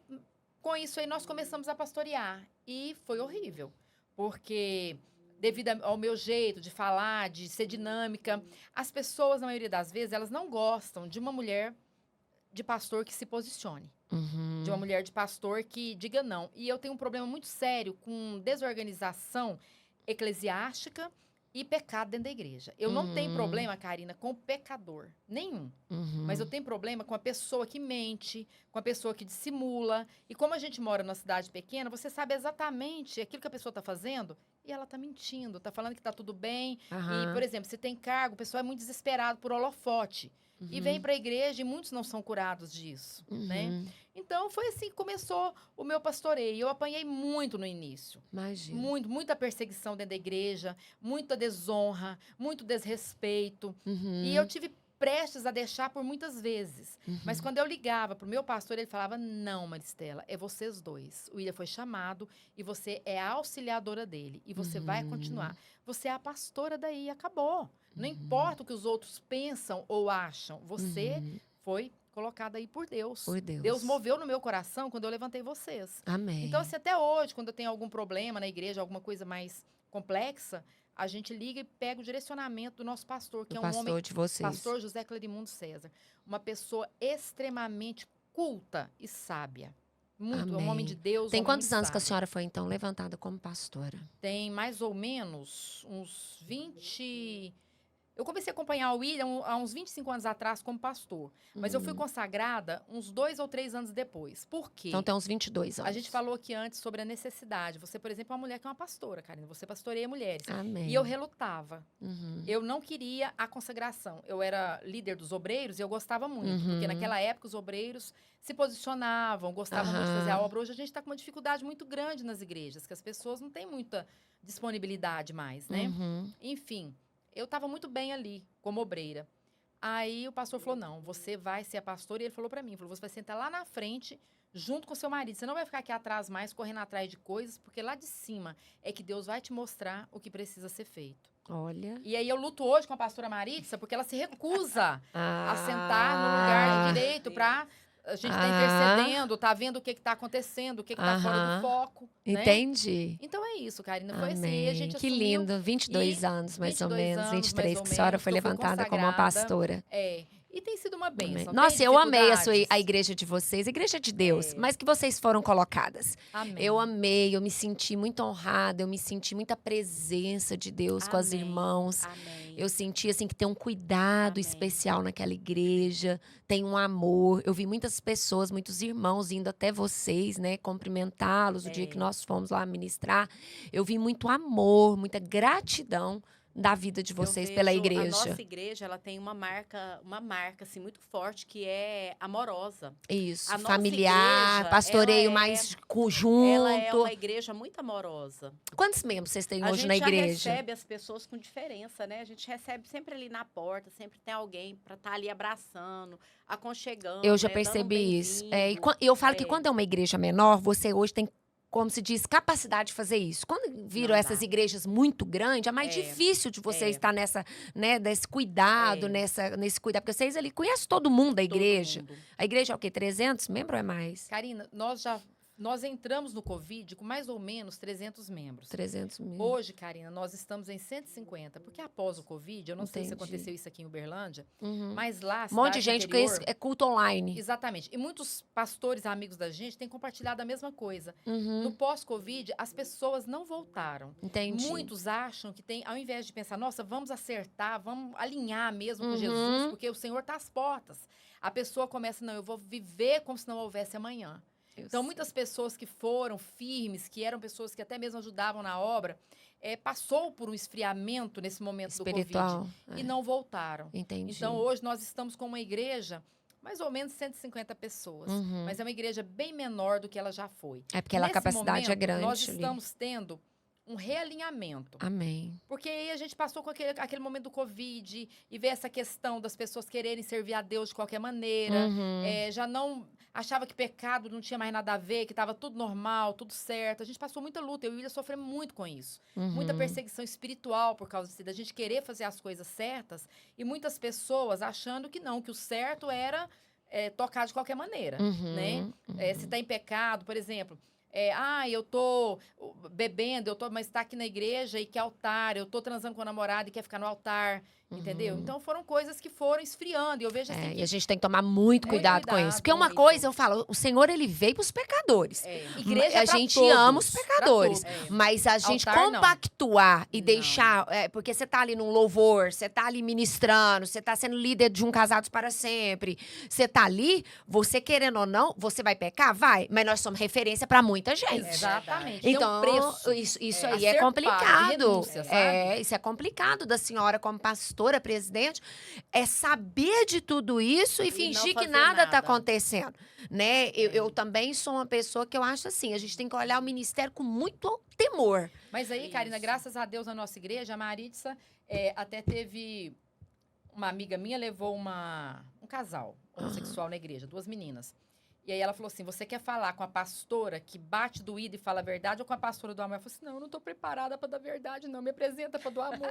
com isso aí, nós começamos a pastorear. E foi horrível, porque devido ao meu jeito de falar, de ser dinâmica, as pessoas, na maioria das vezes, elas não gostam de uma mulher de pastor que se posicione. De uma mulher de pastor que diga não. E eu tenho um problema muito sério com desorganização eclesiástica e pecado dentro da igreja. Eu não tenho problema, Karina, com o pecador. Nenhum. Mas eu tenho problema com a pessoa que mente, com a pessoa que dissimula. E como a gente mora numa cidade pequena, você sabe exatamente aquilo que a pessoa está fazendo e ela está mentindo, está falando que está tudo bem. E, por exemplo, se tem cargo, o pessoal é muito desesperado por holofote. E vem para a igreja e muitos não são curados disso, né? Então, foi assim que começou o meu pastoreio. Eu apanhei muito no início. Imagina. Muita perseguição dentro da igreja, muita desonra, muito desrespeito. E eu tive prestes a deixar por muitas vezes. Mas quando eu ligava pro meu pastor, ele falava, não, Maristela, é vocês dois. O William foi chamado e você é a auxiliadora dele. E você vai continuar. Você é a pastora daí, acabou. Não importa o que os outros pensam ou acham. Você foi colocada aí por Deus. Por Deus. Deus moveu no meu coração quando eu levantei vocês. Amém. Então, se até hoje, quando eu tenho algum problema na igreja, alguma coisa mais complexa, a gente liga e pega o direcionamento do nosso pastor, que é um pastor homem... de vocês. Pastor José Clarimundo César. Uma pessoa extremamente culta e sábia. Muito, é um homem de Deus. Tem um homem quantos muito anos que a sábio. senhora foi, então, levantada como pastora? Tem mais ou menos uns 20... Eu comecei a acompanhar o William há uns 25 anos atrás como pastor. Mas eu fui consagrada uns 2 ou 3 anos depois. Por quê? Então tem uns 22 anos. A gente falou aqui antes sobre a necessidade. Você, por exemplo, é uma mulher que é uma pastora, Karina. Você pastoreia mulheres. Amém. E eu relutava. Uhum. Eu não queria a consagração. Eu era líder dos obreiros e eu gostava muito. Porque naquela época os obreiros se posicionavam, gostavam muito de fazer a obra. Hoje a gente está com uma dificuldade muito grande nas igrejas, que as pessoas não têm muita disponibilidade mais, né? Enfim, eu estava muito bem ali, como obreira. Aí o pastor falou, não, você vai ser a pastora. E ele falou para mim, falou, você vai sentar lá na frente, junto com seu marido. Você não vai ficar aqui atrás mais, correndo atrás de coisas, porque lá de cima é que Deus vai te mostrar o que precisa ser feito. Olha. E aí eu luto hoje com a pastora Maritza, porque ela se recusa a sentar no lugar de direito para... A gente tá intercedendo, tá vendo o que tá acontecendo, o que tá fora do foco, né? Entendi. Então é isso, Karina. Foi Amém. assim, a gente Que assumiu, lindo, 22 anos mais ou 22 menos, anos, 23, mais ou que a senhora menos, foi que eu fui levantada como uma consagrada. pastora. E tem sido uma bênção. Nossa, Tem eu amei a dificuldades? igreja de vocês, a igreja de Deus, mas que vocês foram colocadas. Amém. Eu amei, eu me senti muito honrada, eu me senti muita presença de Deus com os irmãos. Amém. Eu senti assim que tem um cuidado Amém. especial naquela igreja, tem um amor. Eu vi muitas pessoas, muitos irmãos indo até vocês, né, cumprimentá-los o dia que nós fomos lá ministrar. Eu vi muito amor, muita gratidão da vida de vocês Eu pela vejo igreja. A nossa igreja, ela tem uma marca assim muito forte que é amorosa. Isso, A nossa familiar, igreja, pastoreio ela mais Ela é junto. uma igreja muito amorosa. Quantos membros vocês têm A hoje gente na já igreja? recebe as pessoas com diferença, né? A gente recebe sempre ali na porta, sempre tem alguém para estar ali abraçando, aconchegando. Eu já né? Dando um percebi isso. bem-vindo. E eu falo que quando é uma igreja menor, você hoje tem, como se diz, capacidade de fazer isso. Quando viram Não essas dá. igrejas muito grandes, é mais É, difícil de você é. estar nessa, né, desse cuidado, É. nesse cuidado. Porque vocês ali conhecem todo mundo da Todo igreja. mundo. A igreja é o quê? 300 membros ou é mais? Karina, nós entramos no Covid com mais ou menos 300 membros. 300 mil. Hoje, Karina, nós estamos em 150, porque após o Covid, eu não sei se Entendi. aconteceu isso aqui em Uberlândia, Uhum. mas lá, Um monte de cidade gente que interior, é culto online. exatamente. E muitos pastores amigos da gente têm compartilhado a mesma coisa. Uhum. No pós-Covid, as pessoas não voltaram. Entendi. Muitos acham que tem, ao invés de pensar, nossa, vamos acertar, vamos alinhar mesmo com Uhum. Jesus, porque o Senhor está às portas. A pessoa começa, não, eu vou viver como se não houvesse amanhã. Então, muitas pessoas que foram firmes, que eram pessoas que até mesmo ajudavam na obra, passou por um esfriamento nesse momento espiritual. do Covid e não voltaram. Entendi. Então, hoje nós estamos com uma igreja, mais ou menos 150 pessoas, Uhum. mas é uma igreja bem menor do que ela já foi. É porque a Nesse capacidade é momento, grande. Nós ali. estamos tendo um realinhamento. Amém. Porque aí a gente passou com aquele momento do Covid e vê essa questão das pessoas quererem servir a Deus de qualquer maneira. Uhum. Já não achava que pecado não tinha mais nada a ver, que estava tudo normal, tudo certo. A gente passou muita luta. Eu e o William sofremos muito com isso. Uhum. Muita perseguição espiritual por causa disso, da gente querer fazer as coisas certas e muitas pessoas achando que não, que o certo era tocar de qualquer maneira, Uhum. né? Se está em pecado, por exemplo... eu tô bebendo, mas tá aqui na igreja e quer altar, eu tô transando com a namorada e quer ficar no altar, entendeu? Então foram coisas que foram esfriando e eu vejo assim E a gente tem que tomar muito cuidado com isso. Porque uma muito. coisa, eu falo, o Senhor, ele veio pros pecadores. Igreja A pra gente todos, ama os pra pecadores. todos. Mas a gente Altar, não. compactuar e Não. deixar... porque você tá ali num louvor, você tá ali ministrando, você tá sendo líder de um Casados para Sempre. Você tá ali, você querendo ou não, você vai pecar? Vai. Mas nós somos referência pra muita gente. Exatamente. Então, tem um preço. isso a aí ser é pago, complicado. renúncia, sabe? Isso é complicado da senhora como pastora, presidente, é saber de tudo isso e não fingir que fazer nada está nada. acontecendo, né? Eu também sou uma pessoa que eu acho assim, a gente tem que olhar o ministério com muito temor. Mas aí, Karina, Isso. graças a Deus, na nossa igreja, a Maritza até teve... Uma amiga minha levou um casal homossexual na igreja, 2 meninas. E aí ela falou assim, você quer falar com a pastora que bate doído e fala a verdade ou com a pastora do amor? Eu falei assim, não, eu não tô preparada para dar verdade, não. Me apresenta para do amor.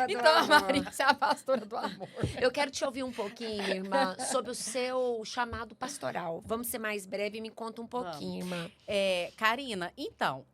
Então a Maritza é a pastora do amor. Eu quero te ouvir um pouquinho, irmã, sobre o seu chamado pastoral. Vamos ser mais breve e me conta um pouquinho, irmã. Karina, então,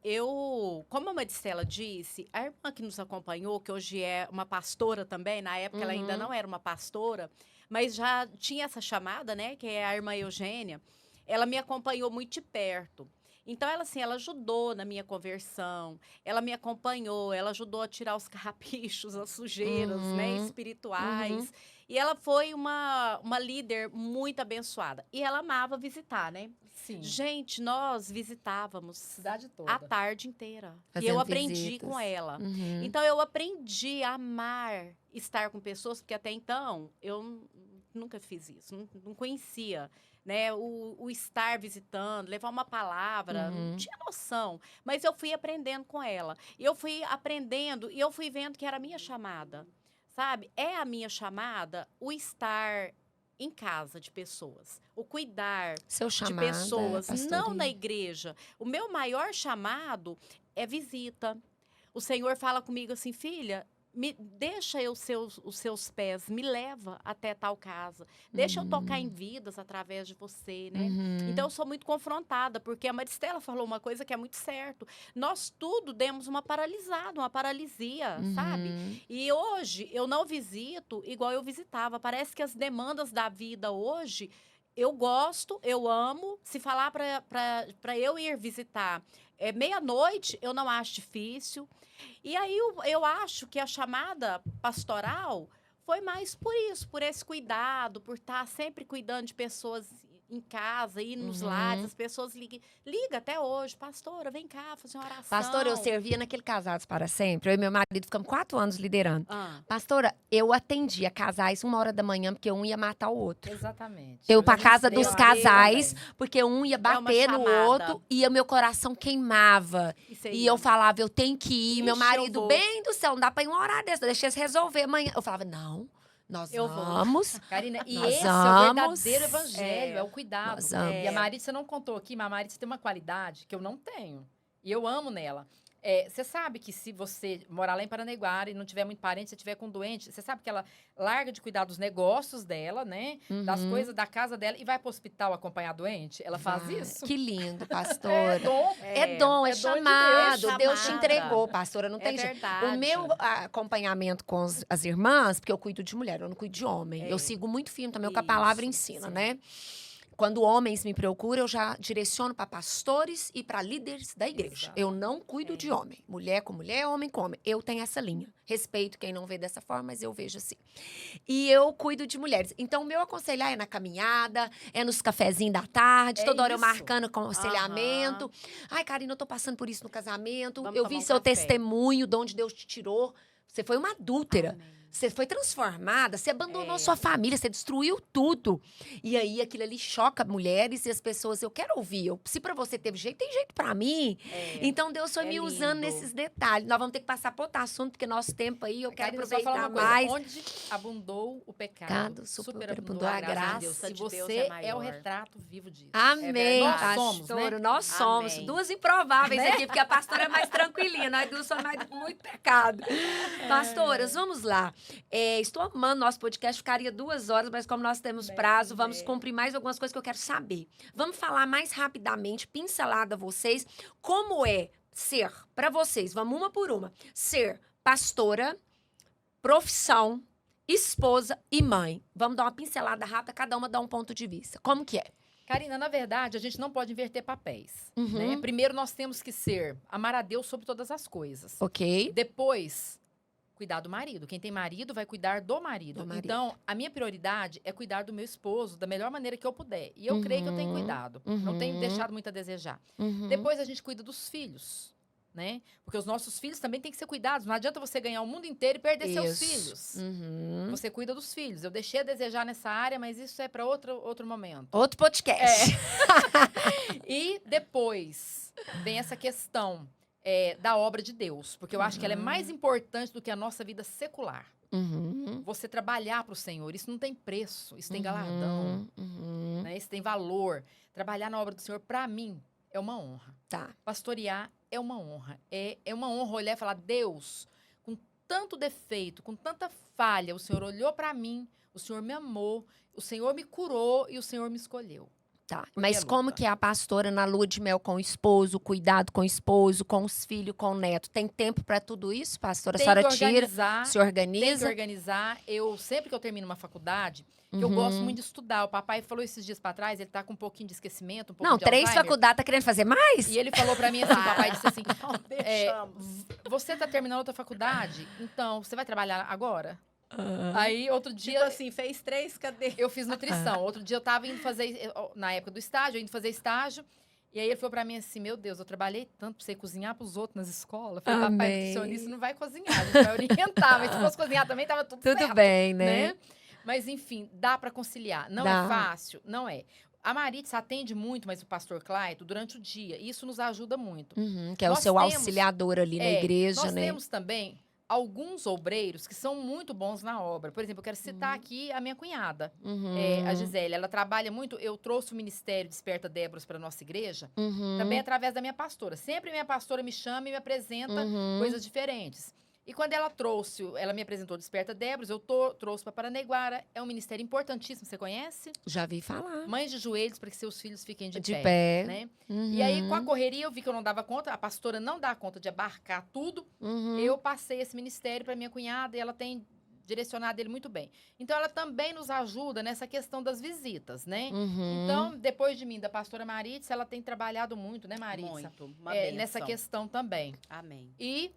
como a Maristela disse, a irmã que nos acompanhou, que hoje é uma pastora também, na época ela ainda não era uma pastora, mas já tinha essa chamada, né, que é a irmã Eugênia, ela me acompanhou muito de perto. Então, ela, assim, ela ajudou na minha conversão, ela me acompanhou, ela ajudou a tirar os carrapichos, as sujeiras, né, Uhum. espirituais. E ela foi uma líder muito abençoada. E ela amava visitar, né? Sim. Gente, nós visitávamos Cidade a toda. tarde inteira. E Fazendo eu aprendi visitas. com ela. Uhum. Então, eu aprendi a amar estar com pessoas, porque até então eu nunca fiz isso, não conhecia, né? O estar visitando, levar uma palavra, não Uhum. tinha noção. Mas eu fui aprendendo com ela. E eu fui aprendendo e eu fui vendo que era a minha chamada, sabe? É a minha chamada o estar em casa de pessoas, o cuidar Seu de chamado, pessoas, não na pastorinha. igreja. O meu maior chamado é visita. O Senhor fala comigo assim, filha, deixa eu os seus pés, me leva até tal casa. Deixa eu tocar em vidas através de você, né? Uhum. Então, eu sou muito confrontada, porque a Maristela falou uma coisa que é muito certo. Nós tudo demos uma paralisada, uma paralisia, sabe? Uhum. E hoje, eu não visito igual eu visitava. Parece que as demandas da vida hoje... Eu gosto, eu amo. Se falar para eu ir visitar meia-noite, eu não acho difícil. E aí eu acho que a chamada pastoral foi mais por isso, por esse cuidado, por estar sempre cuidando de pessoas em casa, ir nos lares, as pessoas ligam até hoje, pastora, vem cá, fazer uma oração. Pastora, eu servia naquele Casados para Sempre. Eu e meu marido ficamos 4 anos liderando. Ah, Pastora, eu atendia casais 1 hora da manhã, porque um ia matar o outro. Exatamente. Eu já pra casa ministrei dos lá casais, também. porque um ia bater no chamada. outro e o meu coração queimava. isso E aí. eu falava, eu tenho que ir. Meu Ixi, eu marido, vou. bem do céu, não dá pra ir 1 hora dessa, deixa eles resolver amanhã. Eu falava, não, nós Eu vou. vamos. Karina, e Nós esse é o vamos. verdadeiro evangelho, é o cuidado. Nós vamos. E a Maritza, você não contou aqui, mas a Maritza tem uma qualidade que eu não tenho. E eu amo nela. Você sabe que se você morar lá em Paranaiguara e não tiver muito parente, se tiver com doente, você sabe que ela larga de cuidar dos negócios dela, né? Das Uhum. coisas da casa dela e vai pro hospital acompanhar doente? Ela faz Vai. isso? Que lindo, É pastora. dom. É dom, é é dom de Deus. chamado. É Deus te chamada. entregou, pastora. Não É tem jeito. verdade. O meu acompanhamento com as irmãs, porque eu cuido de mulher, eu não cuido de homem. É. Eu sigo muito firme também o que a palavra Isso, ensina, sim. né? Quando homens me procuram, eu já direciono para pastores e para líderes da igreja. Exato. Eu não cuido de homem. Mulher com mulher, homem com homem. Eu tenho essa linha. Respeito quem não vê dessa forma, mas eu vejo assim. E eu cuido de mulheres. Então, o meu aconselhar é na caminhada, é nos cafezinhos da tarde, É toda hora eu isso. marcando aconselhamento. Ai, Karina, eu tô passando por isso no casamento. Vamos Eu tomar vi um seu café. testemunho, de onde Deus te tirou. Você foi uma adúltera. Amém. Você foi transformada, você abandonou É. sua família, você destruiu tudo. E aí aquilo ali choca mulheres e as pessoas, eu quero ouvir. Se pra você teve jeito, tem jeito pra mim. É. Então Deus foi É me usando lindo. nesses detalhes. Nós vamos ter que passar por outro assunto, porque nosso tempo aí eu quero Karina, só falar aproveitar uma coisa. mais. Onde abundou o pecado, Pecado, superabundou a graça de Deus. de E Deus você é é, maior. o retrato vivo disso. Amém, Nós verdade. somos, pastora. né? Nós somos. Amém. Duas improváveis Né? aqui, porque a pastora é mais tranquilinha, nós duas somos mais muito pecado. Pastoras, vamos lá. Estou amando nosso podcast, ficaria 2 horas, mas como nós temos Bem, prazo, vamos bem. cumprir mais algumas coisas que eu quero saber. Vamos falar mais rapidamente, pincelada vocês, como é ser, para vocês, vamos uma por uma, ser pastora, profissão, esposa e mãe. Vamos dar uma pincelada rápida, cada uma dá um ponto de vista. Como que é? Karina, na verdade, a gente não pode inverter papéis. Uhum. Né? Primeiro, nós temos que amar a Deus sobre todas as coisas. Ok. Depois, cuidar do marido. Quem tem marido vai cuidar do marido. Do marido. Então, a minha prioridade é cuidar do meu esposo da melhor maneira que eu puder. E eu creio que eu tenho cuidado. Não tenho Uhum. deixado muito a desejar. Uhum. Depois, a gente cuida dos filhos. Né? Porque os nossos filhos também têm que ser cuidados. Não adianta você ganhar o mundo inteiro e perder seus Isso. filhos. Uhum. Você cuida dos filhos. Eu deixei a desejar nessa área, mas isso é para outro momento. Outro podcast. E depois vem essa questão da obra de Deus. Porque eu acho que ela é mais importante do que a nossa vida secular. Uhum. Você trabalhar para o Senhor, isso não tem preço, isso tem galardão, Uhum. né? Isso tem valor. Trabalhar na obra do Senhor, para mim, é uma honra. Tá. Pastorear é uma honra. É uma honra olhar e falar, Deus, com tanto defeito, com tanta falha, o Senhor olhou para mim, o Senhor me amou, o Senhor me curou e o Senhor me escolheu. Tá. Porque Mas é como luta. que é a pastora na lua de mel com o esposo, cuidado com o esposo, com os filhos, com o neto? Tem tempo para tudo isso, pastora? A Tem senhora que tira, organizar. se Tem que organiza? organizar. Eu, sempre que eu termino uma faculdade, que eu gosto Uhum. muito de estudar. O papai falou esses dias pra trás, ele tá com um pouquinho de esquecimento, um pouquinho Não, de 3 Alzheimer. faculdades, tá querendo fazer mais? E ele falou pra mim assim, o papai disse assim, Não deixamos. você tá terminando outra faculdade, então você vai trabalhar agora? Ah. Aí, outro Tipo dia, assim, fez 3, cadê? eu fiz nutrição. Outro dia eu tava indo fazer, na época do estágio, eu indo fazer estágio. E aí ele falou pra mim assim, meu Deus, eu trabalhei tanto pra você cozinhar pros outros nas escolas. Eu falei, papai, Amém. nutricionista não vai cozinhar, a gente vai orientar. Mas se fosse cozinhar também, tava tudo Tudo certo, bem, né? Mas enfim, dá pra conciliar. Não Dá. é fácil? Não é. A Maritza atende muito, mas o pastor Claito, durante o dia. Isso nos ajuda muito. Uhum, que é o Nós seu temos- auxiliador ali na igreja, nós né? temos também alguns obreiros que são muito bons na obra. Por exemplo, eu quero citar aqui a minha cunhada, a Gisele. Ela trabalha muito. Eu trouxe o Ministério Desperta Débora para nossa igreja, Uhum. também através da minha pastora. Sempre minha pastora me chama e me apresenta Uhum. coisas diferentes. E quando ela me apresentou Desperta Débora, eu trouxe para Paranaiguara. É um ministério importantíssimo, você conhece? Já vi falar. Mães de joelhos para que seus filhos fiquem de, De pé. pé. Né? Uhum. E aí, com a correria, eu vi que eu não dava conta, a pastora não dá conta de abarcar tudo. Uhum. Eu passei esse ministério para minha cunhada e ela tem direcionado ele muito bem. Então, ela também nos ajuda nessa questão das visitas, né? Uhum. Então, depois de mim, da pastora Maritza, ela tem trabalhado muito, né, Maritza? Muito, uma nessa bênção. questão também. Amém. E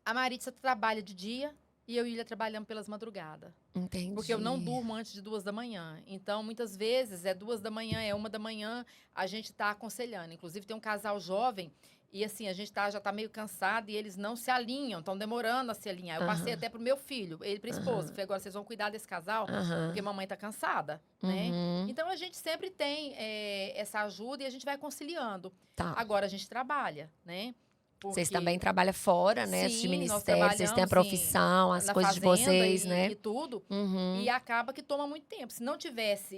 a Maritza trabalha de dia e eu e Ilha trabalhamos pelas madrugadas. Entendi. Porque eu não durmo antes de 2 da manhã. Então, muitas vezes, é 2 da manhã, é 1 da manhã, a gente tá aconselhando. Inclusive, tem um casal jovem e, assim, a gente já tá meio cansado e eles não se alinham, estão demorando a se alinhar. Eu passei até pro meu filho, ele pra esposa. Falei, agora vocês vão cuidar desse casal, Aham. porque mamãe tá cansada, né? Uhum. Então, a gente sempre tem essa ajuda e a gente vai conciliando. Tá. Agora, a gente trabalha, né? Vocês Porque- também trabalham fora, né? Sim, De nós ministério, vocês têm a trabalhamos, profissão, as na coisas de fazenda vocês, e, né? e tudo. Uhum. E acaba que toma muito tempo. Se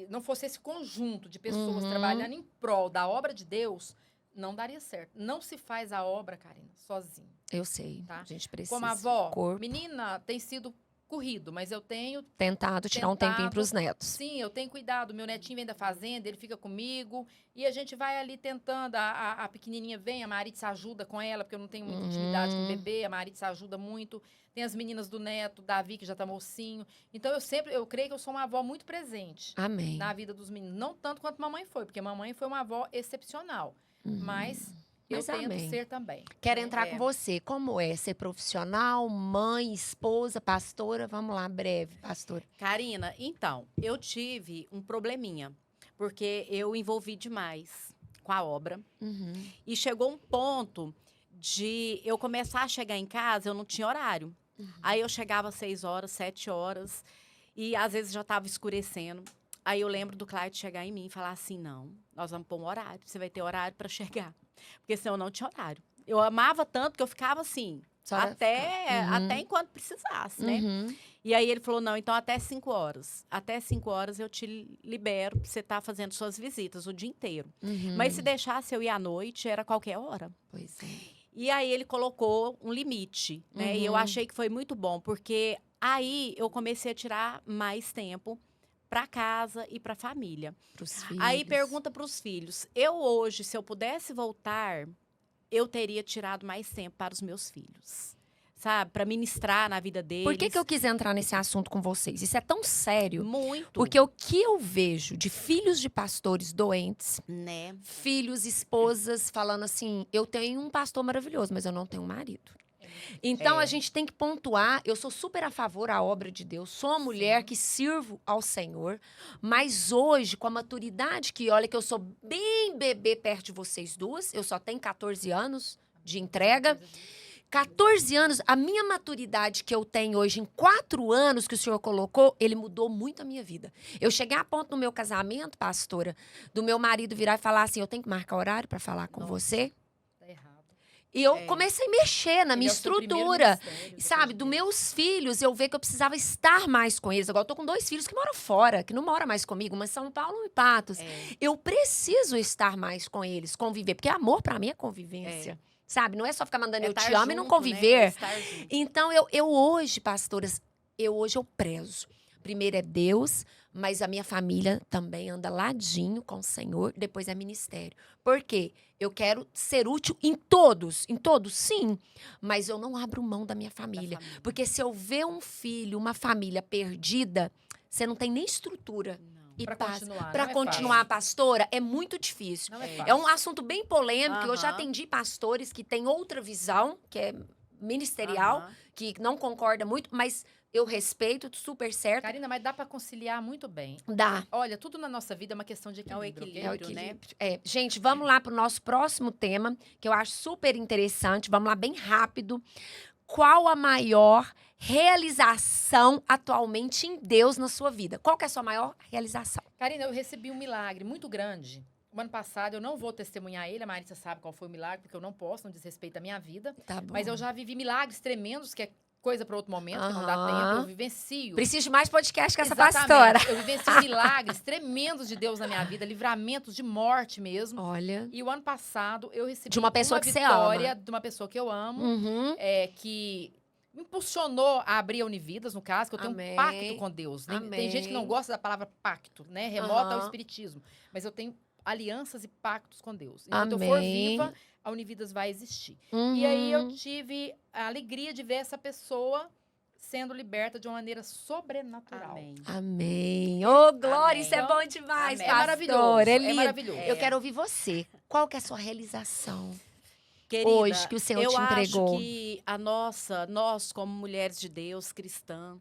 não fosse esse conjunto de pessoas Uhum. trabalhando em prol da obra de Deus, não daria certo. Não se faz a obra, Karina, sozinho. Eu sei. Tá. A gente precisa. Como avó, Corpo. menina, tem sido corrido, mas eu tenho Tentado tirar um tempinho tentado. pros netos. Sim, eu tenho cuidado. Meu netinho vem da fazenda, ele fica comigo. E a gente vai ali tentando. A pequenininha vem, a Maritza ajuda com ela, porque eu não tenho muita intimidade com o bebê. A Maritza ajuda muito. Tem as meninas do neto, Davi, que já tá mocinho. Então, eu creio que eu sou uma avó muito presente Amém. na vida dos meninos. Não tanto quanto mamãe foi, porque mamãe foi uma avó excepcional. Mas eu Mas tento amém. ser também. Quero né? entrar com você. Como é ser profissional, mãe, esposa, pastora? Vamos lá, breve, pastora. Karina, então, eu tive um probleminha, porque eu envolvi demais com a obra. Uhum. E chegou um ponto de eu começar a chegar em casa, eu não tinha horário. Aí eu chegava às 6 horas, 7 horas, e às vezes já estava escurecendo. Aí eu lembro do Clyde chegar em mim e falar assim, não, nós vamos pôr um horário, você vai ter horário para chegar. Porque senão eu não tinha horário. Eu amava tanto que eu ficava assim, Só vai até enquanto precisasse, né? Uhum. E aí ele falou, não, então até 5 horas. Até 5 horas eu te libero pra você estar fazendo suas visitas o dia inteiro. Uhum. Mas se deixasse eu ir à noite, era qualquer hora. Pois é. E aí ele colocou um limite, né? E eu Uhum. achei que foi muito bom, porque aí eu comecei a tirar mais tempo para casa e para família. Pros filhos. Aí pergunta para os filhos: eu hoje, se eu pudesse voltar, eu teria tirado mais tempo para os meus filhos, sabe? Para ministrar na vida deles. Por que eu quis entrar nesse assunto com vocês? Isso é tão sério. Muito, Porque o que eu vejo de filhos de pastores doentes, né? filhos, esposas falando assim, eu tenho um pastor maravilhoso, mas eu não tenho um marido. Então, É. a gente tem que pontuar. Eu sou super a favor da obra de Deus. Sou uma mulher que sirvo ao Senhor. Mas hoje, com a maturidade que, olha, que eu sou bem bebê perto de vocês duas. Eu só tenho 14 anos de entrega. 14 anos, a minha maturidade que eu tenho hoje, em 4 anos que o senhor colocou, ele mudou muito a minha vida. Eu cheguei a ponto no meu casamento, pastora, do meu marido virar e falar assim, eu tenho que marcar horário para falar com Nossa. você. Tá errado. E eu É. comecei a mexer na Ele minha é o seu primeiro estrutura. ministério, depois Sabe, de dos Deus. meus filhos, eu ver que eu precisava estar mais com eles. Agora, eu tô com 2 filhos que moram fora, que não moram mais comigo, mas São Paulo e Patos. É. Eu preciso estar mais com eles, conviver. Porque amor, pra mim, é convivência. Sabe? Não é só ficar mandando eu te estar amo e não junto, né? conviver. Estar junto. Então, eu hoje, pastoras, eu prezo. Primeiro é Deus, Mas a minha família também anda ladinho com o Senhor, depois é ministério. Por quê? Eu quero ser útil em todos, sim. Mas eu não abro mão da minha família. Porque se eu ver um filho, uma família perdida, você não tem nem estrutura. Não. E Pra passa. continuar, Pra não é continuar, fácil. pastora, é muito difícil. Não é É. fácil. É um assunto bem polêmico. Eu já Aham. atendi pastores que têm outra visão, que é ministerial, Aham. que não concorda muito, mas eu respeito, super certo. Karina, mas dá pra conciliar muito bem. Dá. Olha, tudo na nossa vida é uma questão de equilíbrio. equilíbrio. ok? É o Equilíbrio, né? equilíbrio. É, gente, vamos lá para o nosso próximo tema, que eu acho super interessante. Vamos lá, bem rápido. Qual a maior realização atualmente em Deus na sua vida? Qual que é a sua maior realização? Karina, eu recebi um milagre muito grande. O ano passado, eu não vou testemunhar ele, a Marisa sabe qual foi o milagre, porque eu não posso, não diz respeito à minha vida. Tá bom. Mas eu já vivi milagres tremendos, que é coisa para outro momento, que não dá Aham. tempo. Eu vivencio. Preciso de mais podcast que essa Exatamente. pastora. Eu vivencio milagres tremendos de Deus na minha vida, livramentos de morte mesmo. Olha. E o ano passado, eu recebi De uma pessoa que você vitória ama. de uma pessoa que eu amo, Uhum. que me impulsionou a abrir a Unividas, no caso, que eu tenho Amém. um pacto com Deus. Tem gente que não Amém. gosta da palavra pacto, né? Remota ao Aham. espiritismo. Mas eu tenho alianças e pactos com Deus. Enquanto eu for Amém. viva, a Unividas vai existir. Uhum. E aí eu tive a alegria de ver essa pessoa sendo liberta de uma maneira sobrenatural. Amém. Amém. Ô, Glória, Amém. isso é bom demais, Amém. É maravilhoso. pastor. É É lindo. maravilhoso. Eu quero ouvir você. Qual que é a sua realização Querida, hoje que o Senhor eu te entregou? acho que nós como mulheres de Deus, cristã,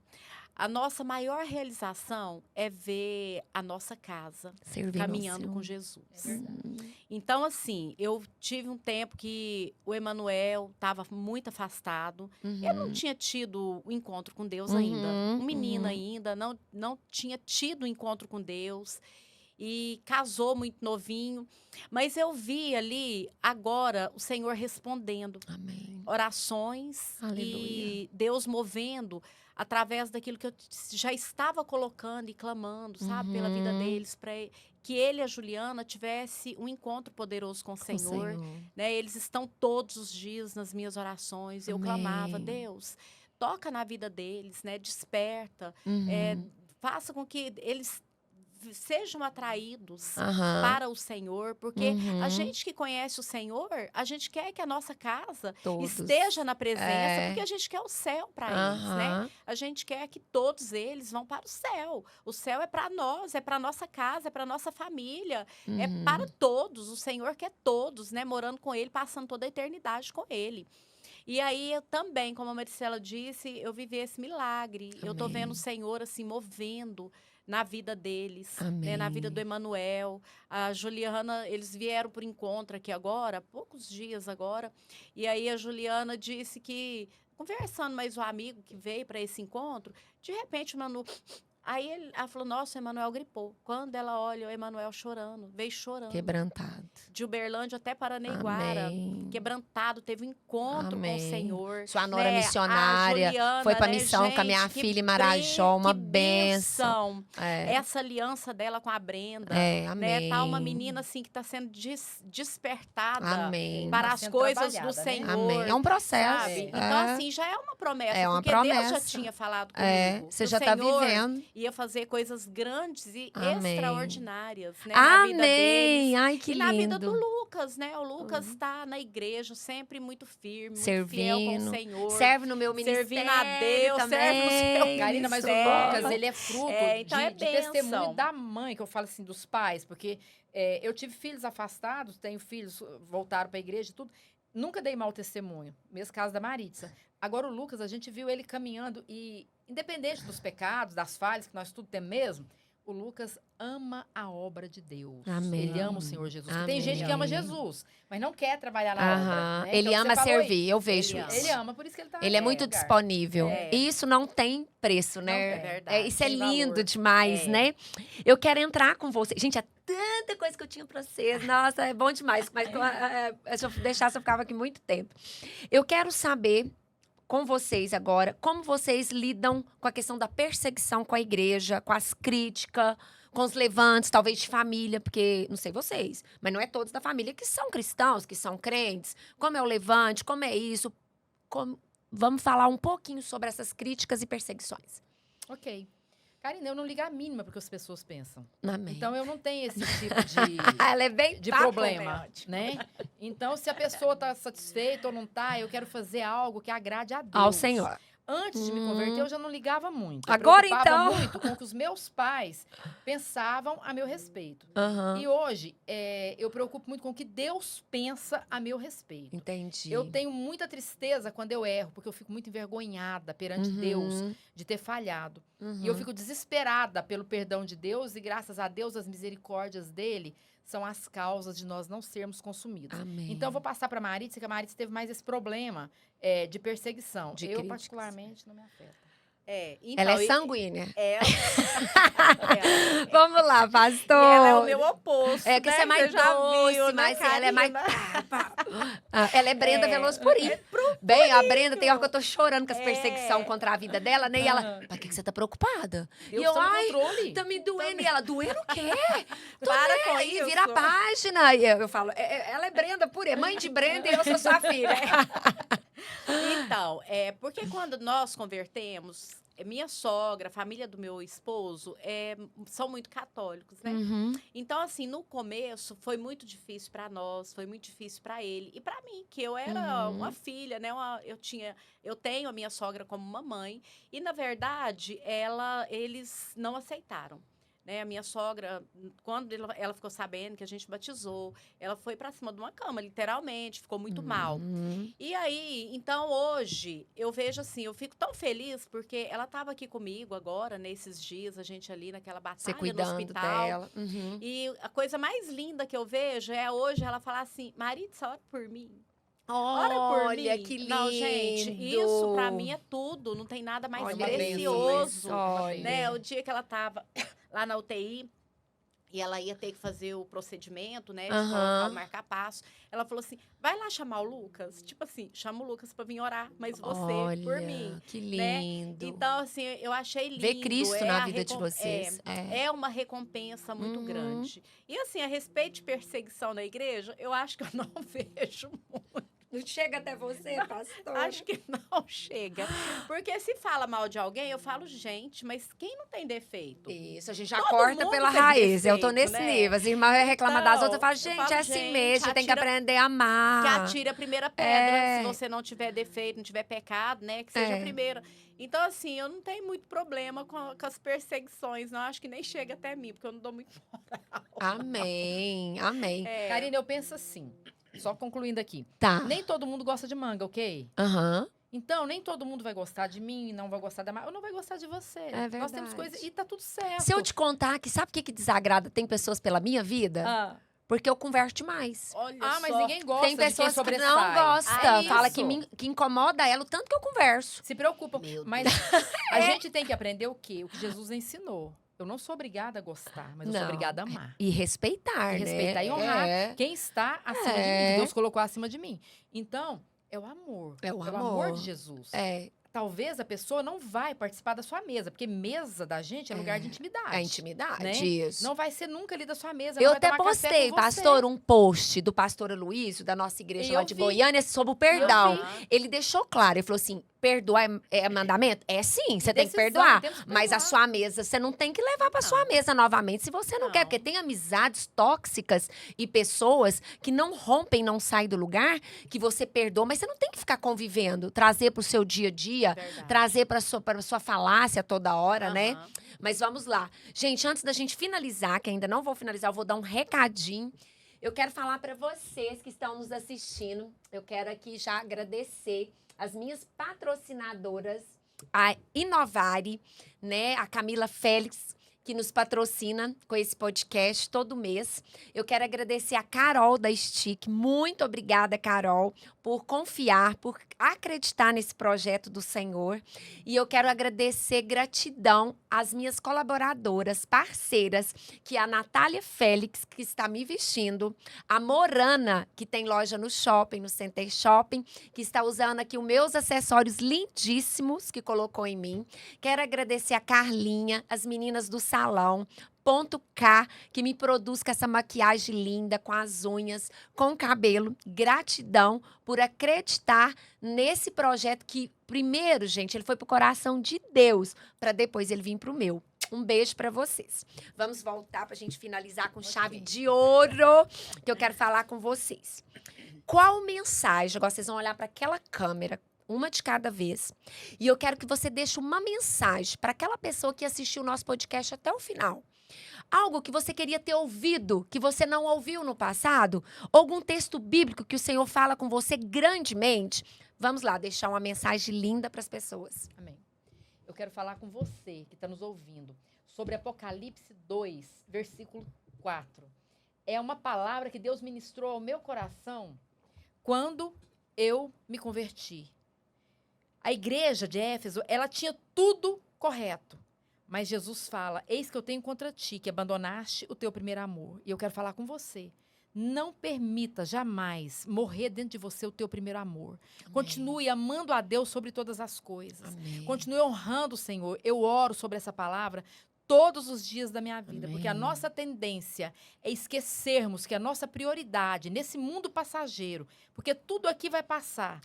a nossa maior realização é ver a nossa casa Servindo ao caminhando Senhor. com Jesus. É verdade. Então, assim, eu tive um tempo que o Emanuel estava muito afastado. Eu não tinha tido o encontro com Deus ainda. Um menino ainda, não tinha tido o encontro com Deus. E casou muito novinho. Mas eu vi ali, agora, o Senhor respondendo Amém. orações Aleluia. e Deus movendo através daquilo que eu já estava colocando e clamando, sabe, pela vida deles, para que ele e a Juliana tivesse um encontro poderoso com o Com o Senhor, né? Eles estão todos os dias nas minhas orações. Eu clamava, Amém. Deus, toca na vida deles, né? Desperta, Uhum. faça com que eles sejam atraídos Aham. para o Senhor, porque Uhum. a gente que conhece o Senhor, a gente quer que a nossa casa Todos. esteja na presença, É. porque a gente quer o céu para eles, né? Aham. A gente quer que todos eles vão para o céu. O céu é para nós, é para nossa casa, é para nossa família, é Uhum. para todos. O Senhor quer todos, né? Morando com Ele, passando toda a eternidade com Ele. E aí, eu também, como a Maricela disse, eu vivi esse milagre. Eu tô Amém. vendo o Senhor, assim, movendo na vida deles, né, na vida Amém. do Emanuel. A Juliana, eles vieram por encontro aqui agora, há poucos dias agora. E aí, a Juliana disse que, conversando mais o amigo que veio para esse encontro, de repente o Manu... Aí ela falou, nossa, o Emanuel gripou. Quando ela olha, o Emanuel chorando, veio chorando. Quebrantado. De Uberlândia até Paranaiguara. Amém. Quebrantado, teve um encontro com o Amém. Senhor. Sua nora né? A missionária. Juliana, Foi pra né, missão com a minha gente, que filha em Marajó, uma que bênção. É. Essa aliança dela com a Brenda. É, Né? amém. Tá uma menina assim que está sendo despertada Amém. para Tá as sendo coisas do trabalhada, né? Senhor. Amém. É um processo. Sabe? É. Então, assim, já é uma promessa. É uma porque Deus já promessa. tinha falado comigo. É, você que já o tá Senhor vivendo. ia fazer coisas grandes e Amém. extraordinárias, né? Na vida deles. Amém. Ai, que E na vida do lindo. Lucas, né? O Lucas está na igreja, sempre muito firme, muito Servindo. fiel com o Senhor. Serve no meu ministério Servindo a Deus, também. serve no seu Karina, mas o ministério. Lucas, ele é fruto Então de, é de testemunho bênção. da mãe, que eu falo assim, dos pais, porque eu tive filhos afastados, tenho filhos, voltaram para a igreja e tudo. Nunca dei mau testemunho, mesmo caso da Maritza. Agora o Lucas, a gente viu ele caminhando e, independente dos pecados, das falhas, que nós tudo temos mesmo, o Lucas ama a obra de Deus. Amém. Ele ama o Senhor Jesus. Porque tem Amém. gente que ama Jesus, mas não quer trabalhar na Aham. obra. Né? Ele Então, ama você falou servir, eu vejo Ele ama. isso. Ele ama, por isso que ele tá Ele é nesse muito lugar. disponível. É. E isso não tem preço, né? Não tem. Verdade. Isso é Tem lindo valor. demais, É. né? Eu quero entrar com você. Gente, é tanta coisa que eu tinha pra vocês. Nossa, é bom demais. Mas se eu deixasse, eu ficava aqui muito tempo. Eu quero saber com vocês agora como vocês lidam com a questão da perseguição com a igreja, com as críticas, com os levantes, talvez de família, porque, não sei vocês, mas não é todos da família que são cristãos, que são crentes. Como é o levante, como é isso? Vamos falar um pouquinho sobre essas críticas e perseguições. Ok. Karina, eu não ligo a mínima porque as pessoas pensam. Amém. Então, eu não tenho esse tipo de... Ela é bem de papo, problema, né? né? Então, se a pessoa tá satisfeita ou não tá, eu quero fazer algo que agrade a Deus. Ao Senhor. Antes de me converter, eu já não ligava muito. Eu Agora, preocupava então. muito com o que os meus pais pensavam a meu respeito. Aham. E hoje, eu preocupo muito com o que Deus pensa a meu respeito. Entendi. Eu tenho muita tristeza quando eu erro, porque eu fico muito envergonhada perante Uhum. Deus de ter falhado. Uhum. E eu fico desesperada pelo perdão de Deus e graças a Deus as misericórdias dele são as causas de nós não sermos consumidos. Amém. Então eu vou passar para a Maritza, que a Maritza teve mais esse problema de perseguição. De eu críticas. particularmente não me afeta. Então, Ela é sanguínea. Ela, Vamos lá, pastor. e ela é o meu oposto, É que né? você é mais já doce, viu, né, mas ela é mais... Karina? Ela é Brenda Veloso Purim. Bem, a Brenda, tem hora que eu tô chorando com as É. perseguições contra a vida dela, né? E ela, pra que você tá preocupada? Deus e eu, tá no ai, controle. tá me doendo. E ela, doendo o quê? Para com Aí isso. vira a página. E eu falo, ela é Brenda Purim, é mãe de Brenda e eu sou sua filha. Então, porque quando nós convertemos, minha sogra, a família do meu esposo, são muito católicos, né? Uhum. Então, assim, no começo foi muito difícil para nós, foi muito difícil para ele e para mim, que eu era uma filha, né? Eu tenho a minha sogra como mamãe e na verdade eles não aceitaram. Né, a minha sogra, quando ela ficou sabendo que a gente batizou, ela foi para cima de uma cama, literalmente, ficou muito mal. Uhum. E aí, então hoje, eu vejo assim, eu fico tão feliz porque ela estava aqui comigo agora, nesses dias, a gente ali naquela Você batalha no cuidando hospital. dela. Uhum. E a coisa mais linda que eu vejo é hoje ela falar assim, Maritza, ora por mim. Olha, que lindo. Não, gente, isso pra mim é tudo. Não tem nada mais Olha precioso. isso, olha. Né? O dia que ela tava lá na UTI e ela ia ter que fazer o procedimento, né? De colocar o marca-passo. Ela falou assim, vai lá chamar o Lucas. Tipo assim, chama o Lucas pra vir orar, mas você Olha, por mim. que né? lindo. Então, assim, eu achei lindo. Ver Cristo na a vida de vocês. É uma recompensa muito Uhum. grande. E assim, a respeito de perseguição na igreja, eu acho que eu não vejo muito. Não chega até você, pastor? Acho que não chega. Porque se fala mal de alguém, eu falo, gente, mas quem não tem defeito? Isso, a gente já Todo corta mundo pela tem raiz. Eu tô defeito, nesse né? nível. As irmãs reclamam das Então, outras. Eu falo, eu gente, falo, é assim gente, mesmo. Você tem que atira- aprender a amar. Que atire a primeira pedra, É. se você não tiver defeito, não tiver pecado, né? Que seja É. a primeira. Então, assim, eu não tenho muito problema com as perseguições. Não acho que nem chega até mim, porque eu não dou muito moral. Amém, amém. É. Karina, eu penso assim, só concluindo aqui. Tá. Nem todo mundo gosta de manga, ok? Aham. Então, nem todo mundo vai gostar de mim, não vai gostar da Mar... ou não vai gostar de você. Nós temos verdade. coisas e tá tudo certo. Se eu te contar que sabe o que desagrada? Tem pessoas pela minha vida? Ah, Porque eu converso demais. Olha mas só. ninguém gosta Tem de quem pessoas que sobressai. não gostam. Ah, Fala isso. que incomoda ela o tanto que eu converso. Se preocupam. Meu Mas a gente tem que aprender o quê? O que Jesus ensinou. Eu não sou obrigada a gostar, mas eu sou Não. obrigada a amar. E respeitar, E né? respeitar e honrar É. quem está acima de mim, É. que Deus colocou acima de mim. Então, é o amor. É o amor amor. de Jesus. É, Talvez a pessoa não vai participar da sua mesa, porque mesa da gente é lugar de intimidade. a intimidade, Né? isso. Não vai ser nunca ali da sua mesa. Eu não vai até tomar café postei, com você. pastor, um post do pastor Aloysio, da nossa igreja E lá eu de vi. Goiânia, sobre o perdão. Eu vi. Ele deixou claro, ele falou assim, perdoar é mandamento? É sim, você tem que Decisão, perdoar. temos que Mas a perdoar. sua mesa, você não tem que levar pra sua mesa novamente se você não quer. Não. Porque tem amizades tóxicas e pessoas que não rompem, não saem do lugar, que você perdoa, mas você não tem que ficar convivendo, trazer pro seu dia a dia, Verdade. trazer pra sua falácia toda hora, né? Aham. Mas vamos lá. Gente, antes da gente finalizar, que ainda não vou finalizar, eu vou dar um recadinho. Eu quero falar para vocês que estão nos assistindo. Eu quero aqui já agradecer as minhas patrocinadoras, a Inovare, né? A Camila Félix, que nos patrocina com esse podcast todo mês. Eu quero agradecer a Carol da Stick. Muito obrigada, Carol, por confiar, por acreditar nesse projeto do Senhor. E eu quero agradecer gratidão às minhas colaboradoras, parceiras, que é a Natália Félix, que está me vestindo, a Morana, que tem loja no shopping, no Center Shopping, que está usando aqui os meus acessórios lindíssimos que colocou em mim. Quero agradecer a Carlinha, as meninas do salão, Ponto K, que me produz com essa maquiagem linda, com as unhas, com o cabelo. Gratidão por acreditar nesse projeto que, primeiro, gente, ele foi pro coração de Deus, para depois ele vir pro meu. Um beijo pra vocês. Vamos voltar pra gente finalizar com chave de ouro, que eu quero falar com vocês. Qual mensagem? Agora vocês vão olhar para aquela câmera, uma de cada vez. E eu quero que você deixe uma mensagem para aquela pessoa que assistiu o nosso podcast até o final. Algo que você queria ter ouvido, que você não ouviu no passado. Algum texto bíblico que o Senhor fala com você grandemente. Vamos lá, deixar uma mensagem linda para as pessoas. Amém. Eu quero falar com você que está nos ouvindo sobre Apocalipse 2, versículo 4. É uma palavra que Deus ministrou ao meu coração quando eu me converti. A igreja de Éfeso, ela tinha tudo correto. Mas Jesus fala, eis que eu tenho contra ti, que abandonaste o teu primeiro amor. E eu quero falar com você. Não permita jamais morrer dentro de você o teu primeiro amor. Amém. Continue amando a Deus sobre todas as coisas. Amém. Continue honrando o Senhor. Eu oro sobre essa palavra todos os dias da minha vida. Amém. Porque a nossa tendência é esquecermos que a nossa prioridade nesse mundo passageiro, porque tudo aqui vai passar,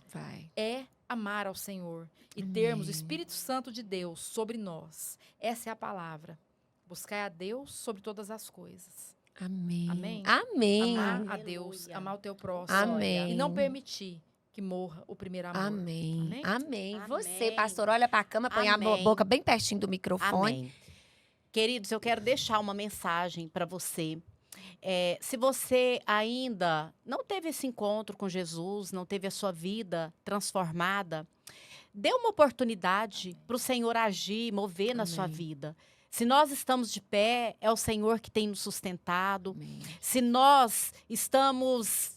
é amar ao Senhor e termos o Espírito Santo de Deus sobre nós. Essa é a palavra. Buscar a Deus sobre todas as coisas. Amém. Amém. Amém. Amar a Deus, amar o teu próximo. Amém. E não permitir que morra o primeiro amor. Amém. Amém. Amém. Você, pastor, olha para a cama, põe a boca bem pertinho do microfone. Amém. Queridos, eu quero deixar uma mensagem para você. Se você ainda não teve esse encontro com Jesus, não teve a sua vida transformada, dê uma oportunidade para o Senhor agir, mover na sua vida. Se nós estamos de pé, é o Senhor que tem nos sustentado. Amém. Se nós estamos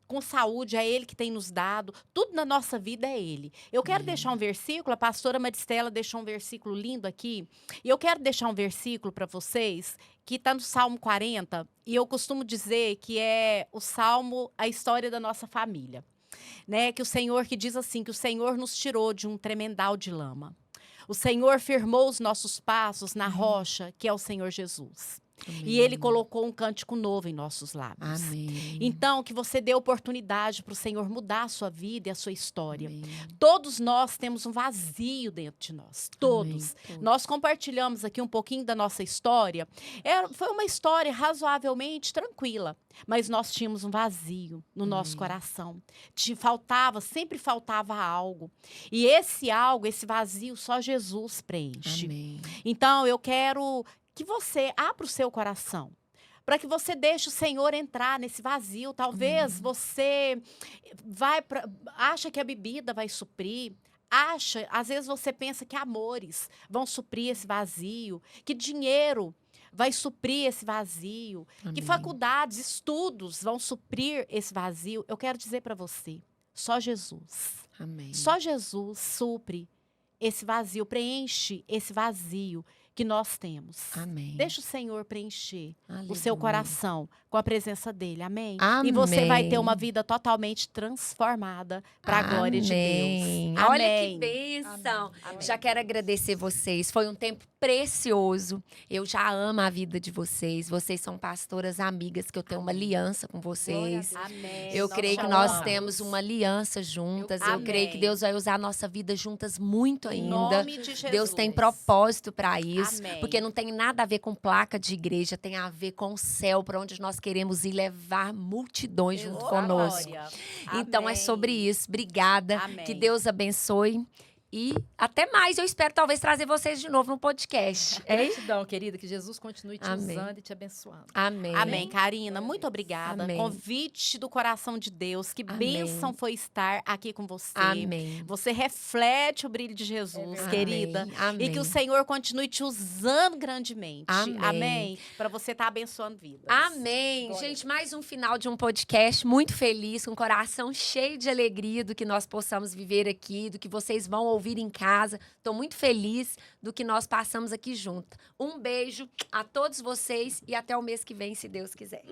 com saúde, é Ele que tem nos dado. Tudo na nossa vida é Ele. Eu quero deixar um versículo, a pastora Maristela deixou um versículo lindo aqui. E eu quero deixar um versículo para vocês, que está no Salmo 40. E eu costumo dizer que é o Salmo, a história da nossa família. Né? Que o Senhor, que diz assim, que o Senhor nos tirou de um tremendal de lama. O Senhor firmou os nossos passos na rocha, que é o Senhor Jesus. Amém. E Ele colocou um cântico novo em nossos lábios. Amém. Então, que você dê oportunidade para o Senhor mudar a sua vida e a sua história. Amém. Todos nós temos um vazio dentro de nós. Todos. Nós compartilhamos aqui um pouquinho da nossa história. Foi uma história razoavelmente tranquila, mas nós tínhamos um vazio no nosso coração. Sempre faltava algo. E esse algo, esse vazio, só Jesus preenche. Amém. Então, eu quero que você abra o seu coração, para que você deixe o Senhor entrar nesse vazio. Talvez você acha que a bebida vai suprir, às vezes você pensa que amores vão suprir esse vazio, que dinheiro vai suprir esse vazio, que faculdades, estudos vão suprir esse vazio. Eu quero dizer para você, só Jesus. Amém. Só Jesus supre esse vazio, preenche esse vazio que nós temos. Amém. Deixa o Senhor preencher o seu coração com a presença dele. Amém? Amém. E você vai ter uma vida totalmente transformada para a glória de Deus. Amém. Olha que bênção. Amém. Já quero agradecer vocês. Foi um tempo precioso. Eu já amo a vida de vocês. Vocês são pastoras amigas, que eu tenho uma aliança com vocês. Amém. Eu creio que nós temos uma aliança juntas. Eu creio que Deus vai usar a nossa vida juntas muito ainda. Em nome de Jesus. Deus tem propósito para isso. Amém. Porque não tem nada a ver com placa de igreja, tem a ver com o céu, para onde nós queremos ir levar multidões junto conosco. Então é sobre isso. Obrigada. Amém. Que Deus abençoe. E até mais. Eu espero talvez trazer vocês de novo no podcast. Gratidão, querida. Que Jesus continue te usando e te abençoando. Amém. Amém, Karina. Muito obrigada. Amém. Convite do coração de Deus. Que bênção foi estar aqui com você. Amém. Você reflete o brilho de Jesus, querida. Amém. E que o Senhor continue te usando grandemente. Amém. Para você estar abençoando vidas. Amém. Glória. Gente, mais um final de um podcast muito feliz, com o coração cheio de alegria do que nós possamos viver aqui, do que vocês vão ouvir em casa. Estou muito feliz do que nós passamos aqui junto. Um beijo a todos vocês e até o mês que vem, se Deus quiser.